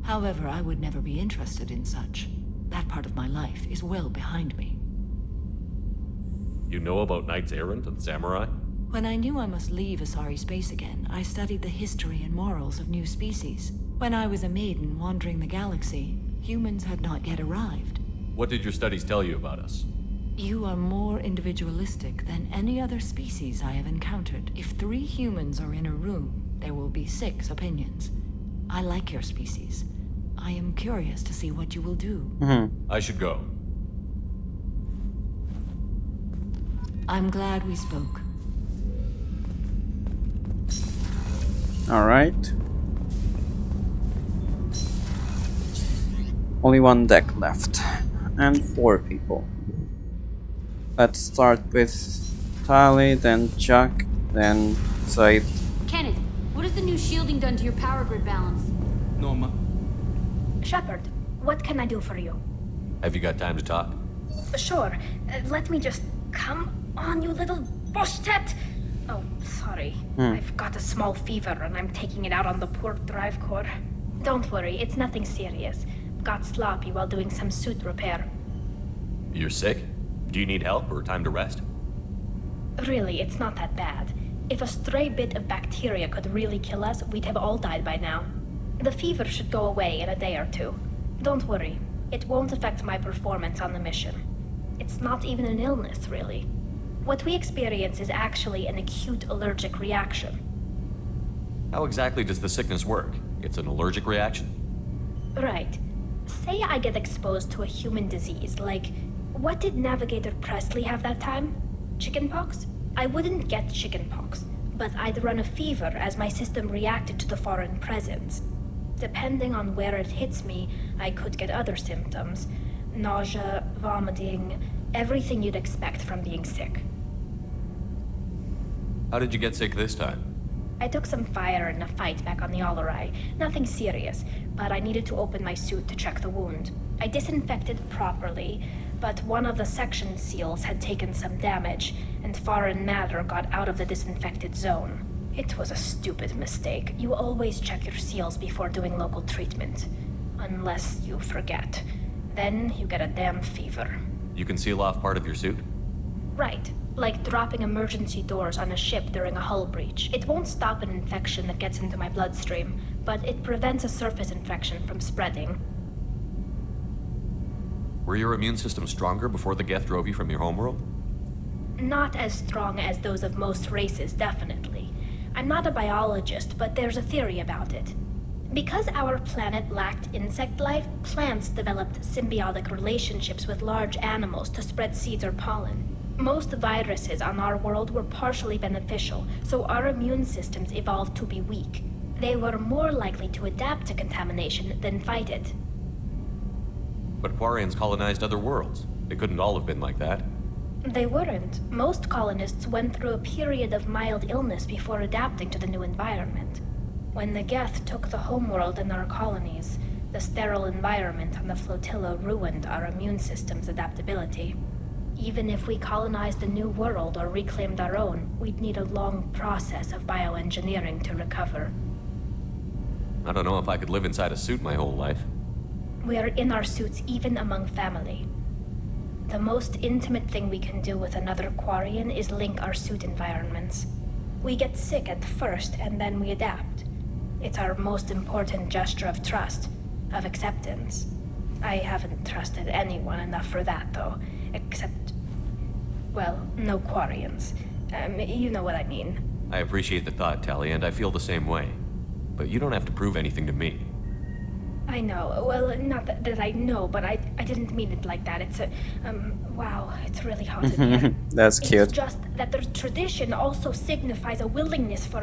However, I would never be interested in such. That part of my life is well behind me. You know about knights errant and samurai? When I knew I must leave Asari space again, I studied the history and morals of new species. When I was a maiden wandering the galaxy, humans had not yet arrived. What did your studies tell you about us? You are more individualistic than any other species I have encountered. If 3 humans are in a room, there will be 6 opinions. I like your species. I am curious to see what you will do. I should go. I'm glad we spoke. Alright. Only 1 deck left. And 4 people. Let's start with Tali, then Chuck, then Said. Kenneth, what has the new shielding done to your power grid balance? Norma. Shepard, what can I do for you? Have you got time to talk? Sure. Let me just... Come on, you little bush-tet! Oh, sorry. I've got a small fever and I'm taking it out on the poor drive core. Don't worry, it's nothing serious. Got sloppy while doing some suit repair. You're sick? Do you need help or time to rest? Really, it's not that bad. If a stray bit of bacteria could really kill us, we'd have all died by now. The fever should go away in a day or 2. Don't worry, it won't affect my performance on the mission. It's not even an illness, really. What we experience is actually an acute allergic reaction. How exactly does the sickness work? It's an allergic reaction? Right. Say I get exposed to a human disease, like... What did Navigator Presley have that time? Chickenpox? I wouldn't get chickenpox, but I'd run a fever as my system reacted to the foreign presence. Depending on where it hits me, I could get other symptoms. Nausea, vomiting, everything you'd expect from being sick. How did you get sick this time? I took some fire in a fight back on the Allerai. Nothing serious, but I needed to open my suit to check the wound. I disinfected properly, but one of the section seals had taken some damage, and foreign matter got out of the disinfected zone. It was a stupid mistake. You always check your seals before doing local treatment. Unless you forget. Then you get a damn fever. You can seal off part of your suit? Right. Like dropping emergency doors on a ship during a hull breach. It won't stop an infection that gets into my bloodstream, but it prevents a surface infection from spreading. Were your immune system stronger before the Geth drove you from your homeworld? Not as strong as those of most races, definitely. I'm not a biologist, but there's a theory about it. Because our planet lacked insect life, plants developed symbiotic relationships with large animals to spread seeds or pollen. Most viruses on our world were partially beneficial, so our immune systems evolved to be weak. They were more likely to adapt to contamination than fight it. But Quarians colonized other worlds. They couldn't all have been like that. They weren't. Most colonists went through a period of mild illness before adapting to the new environment. When the Geth took the homeworld and our colonies, The sterile environment on the flotilla ruined our immune system's adaptability. Even if we colonized a new world or reclaimed our own, we'd need a long process of bioengineering to recover. I don't know if I could live inside a suit my whole life. We are in our suits even among family. The most intimate thing we can do with another Quarian is link our suit environments. We get sick at first and then we adapt. It's our most important gesture of trust, of acceptance. I haven't trusted anyone enough for that, though. Except, well, no Quarians. You know what I mean. I appreciate the thought, Tally, and I feel the same way. But you don't have to prove anything to me. I know. Well, not that I know, but I didn't mean it like that. It's a, wow, it's really hot in here. That's cute. It's just that the tradition also signifies a willingness for,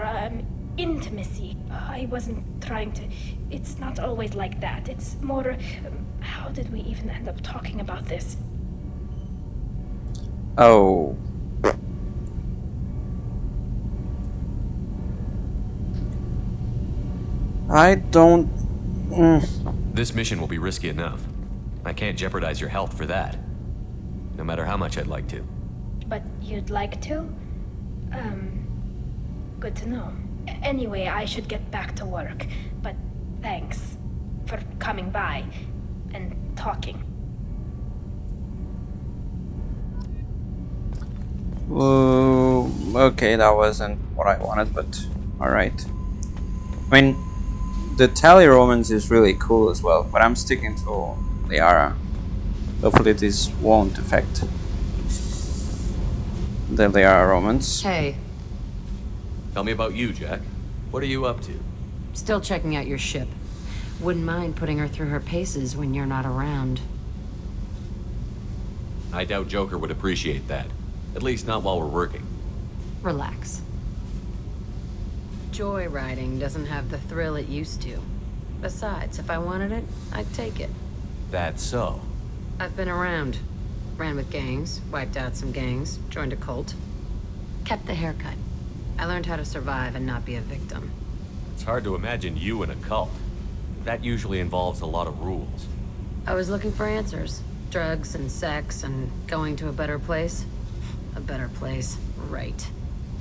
intimacy. I wasn't trying to... It's not always like that. It's more... how did we even end up talking about this? Oh. I don't... This mission will be risky enough. I can't jeopardize your health for that. No matter how much I'd like to. But you'd like to? Good to know. Anyway, I should get back to work. But thanks for coming by and talking. Okay, that wasn't what I wanted, but alright. I mean, the Tally romance is really cool as well, but I'm sticking to Liara. Hopefully this won't affect the Liara romance. Hey. Tell me about you, Jack. What are you up to? Still checking out your ship. Wouldn't mind putting her through her paces when you're not around. I doubt Joker would appreciate that. At least not while we're working. Relax. Joyriding doesn't have the thrill it used to. Besides, if I wanted it, I'd take it. That's so. I've been around. Ran with gangs, wiped out some gangs, joined a cult. Kept the haircut. I learned how to survive and not be a victim. It's hard to imagine you in a cult. That usually involves a lot of rules. I was looking for answers. Drugs and sex and going to a better place. A better place, right.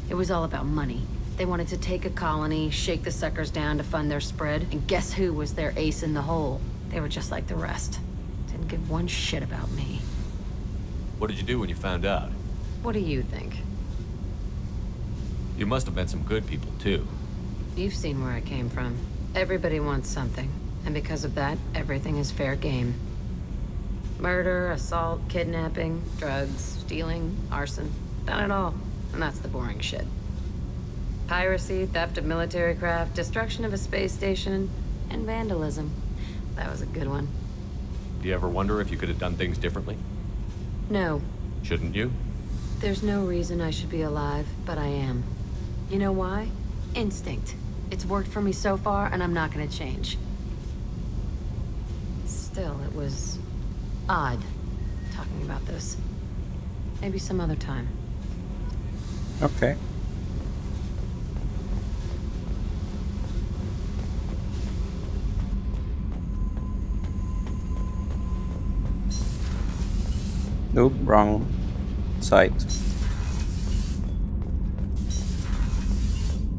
It was all about money. They wanted to take a colony, shake the suckers down to fund their spread, and guess who was their ace in the hole? They were just like the rest. Didn't give one shit about me. What did you do when you found out? What do you think? You must have met some good people, too. You've seen where I came from. Everybody wants something, and because of that, everything is fair game. Murder, assault, kidnapping, drugs, stealing, arson. Done it all. And that's the boring shit. Piracy, theft of military craft, destruction of a space station, and vandalism. That was a good one. Do you ever wonder if you could have done things differently? No. Shouldn't you? There's no reason I should be alive, but I am. You know why? Instinct. It's worked for me so far, and I'm not gonna change. Still, it was odd talking about this. Maybe some other time. Okay. Nope, wrong side.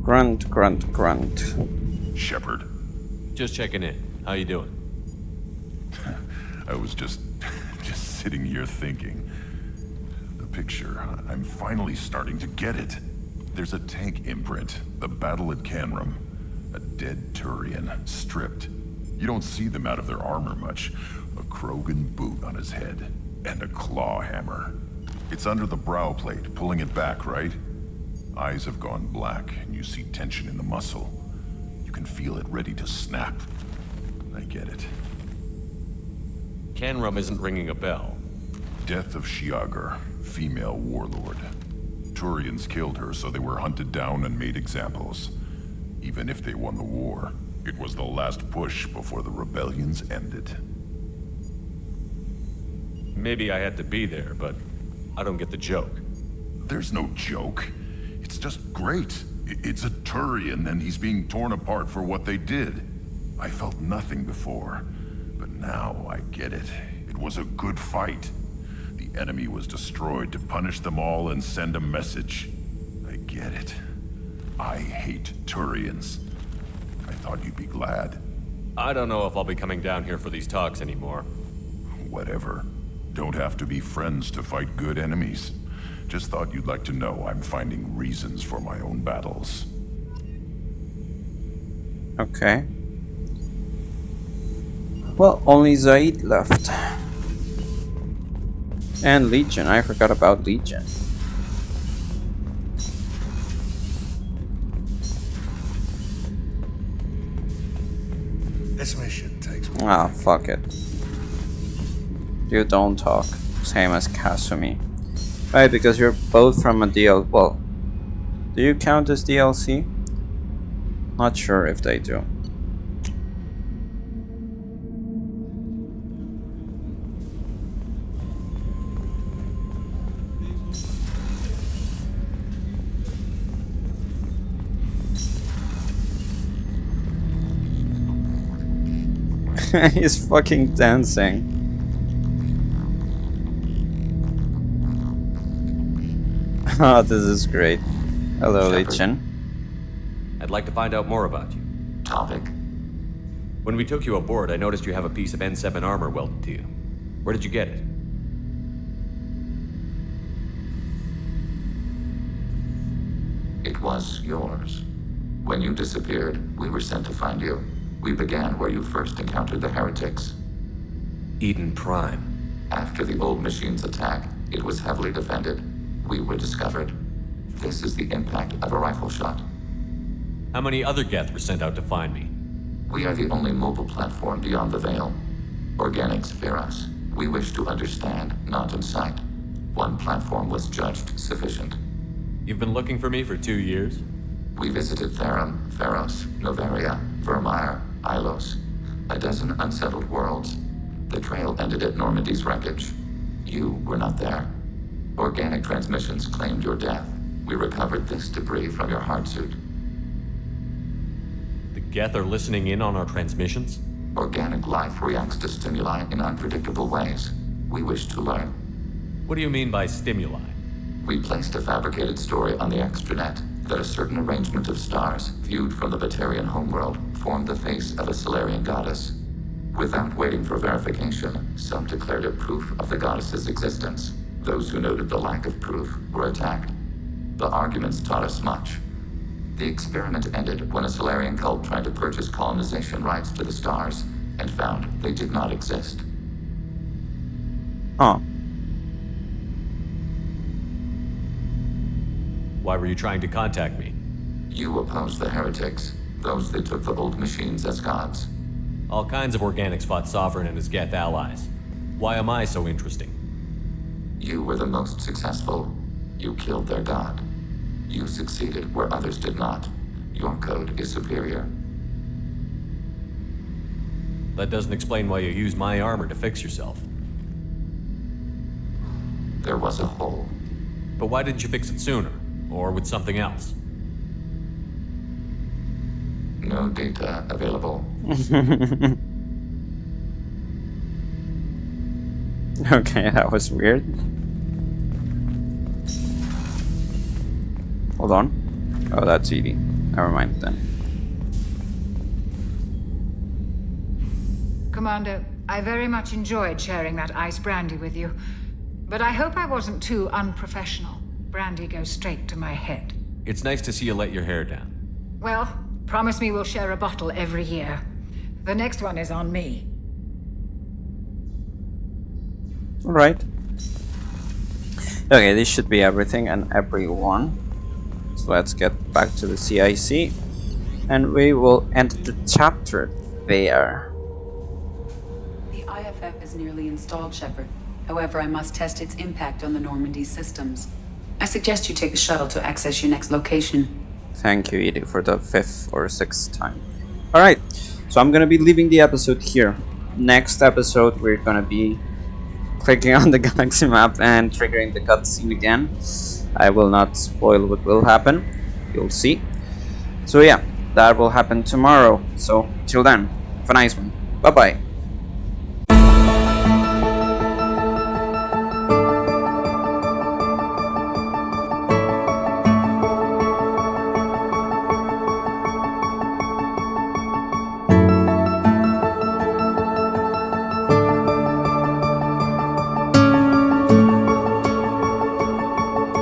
Grunt, grunt, grunt. Shepard. Just checking in. How you doing? I was just sitting here thinking. The picture, I'm finally starting to get it. There's a tank imprint, the battle at Canrum. A dead Turian, stripped. You don't see them out of their armor much. A Krogan boot on his head, and a claw hammer. It's under the brow plate, pulling it back, right? Eyes have gone black, and you see tension in the muscle. You can feel it ready to snap. I get it. Canrum isn't ringing a bell. Death of Shiagar, female warlord. Turians killed her, so they were hunted down and made examples. Even if they won the war, it was the last push before the rebellions ended. Maybe I had to be there, but I don't get the joke. There's no joke. It's just great. It's a Turian, and he's being torn apart for what they did. I felt nothing before, but now I get it. It was a good fight. The enemy was destroyed to punish them all and send a message. I get it. I hate Turians. I thought you'd be glad. I don't know if I'll be coming down here for these talks anymore. Whatever. Don't have to be friends to fight good enemies. Just thought you'd like to know I'm finding reasons for my own battles. Okay. Well, only Zaid left. And Legion. I forgot about Legion. This mission takes more. Ah, fuck it. You don't talk. Same as Kasumi. Right, because you're both from a DLC. Well, do you count as DLC? Not sure if they do. He's fucking dancing. Oh, this is great. Hello, Legion. I'd like to find out more about you. Topic. When we took you aboard, I noticed you have a piece of N7 armor welded to you. Where did you get it? It was yours. When you disappeared, we were sent to find you. We began where you first encountered the heretics. Eden Prime. After the old machine's attack, it was heavily defended. We were discovered. This is the impact of a rifle shot. How many other Geth were sent out to find me? We are the only mobile platform beyond the veil. Organics fear us. We wish to understand, not incite. One platform was judged sufficient. You've been looking for me for 2 years? We visited Therum, Pharos, Novaria, Vermeer, Ilos. A dozen unsettled worlds. The trail ended at Normandy's wreckage. You were not there. Organic transmissions claimed your death. We recovered this debris from your hard suit. The Geth are listening in on our transmissions? Organic life reacts to stimuli in unpredictable ways. We wish to learn. What do you mean by stimuli? We placed a fabricated story on the extranet that a certain arrangement of stars, viewed from the Batarian homeworld, formed the face of a Solarian goddess. Without waiting for verification, some declared it proof of the goddess's existence. Those who noted the lack of proof were attacked. The arguments taught us much. The experiment ended when a Solarian cult tried to purchase colonization rights to the stars and found they did not exist. Oh. Why were you trying to contact me? You opposed the heretics, those that took the old machines as gods. All kinds of organics fought Sovereign and his Geth allies. Why am I so interesting? You were the most successful. You killed their god. You succeeded where others did not. Your code is superior. That doesn't explain why you used my armor to fix yourself. There was a hole. But why didn't you fix it sooner? Or with something else? No data available. Okay, that was weird. Hold on. Oh, that's Edie. Never mind then. Commander, I very much enjoyed sharing that ice brandy with you. But I hope I wasn't too unprofessional. Brandy goes straight to my head. It's nice to see you let your hair down. Well, promise me we'll share a bottle every year. The next one is on me. Alright. Okay, this should be everything and everyone. So let's get back to the CIC. And we will end the chapter there. The IFF is nearly installed, Shepard. However, I must test its impact on the Normandy systems. I suggest you take the shuttle to access your next location. Thank you, Edie, for the 5th or 6th time. Alright, so I'm gonna be leaving the episode here. Next episode, we're gonna be clicking on the galaxy map and triggering the cutscene again. I will not spoil what will happen. You'll see. So yeah, that will happen tomorrow. So, till then, Have a nice one. Bye-bye.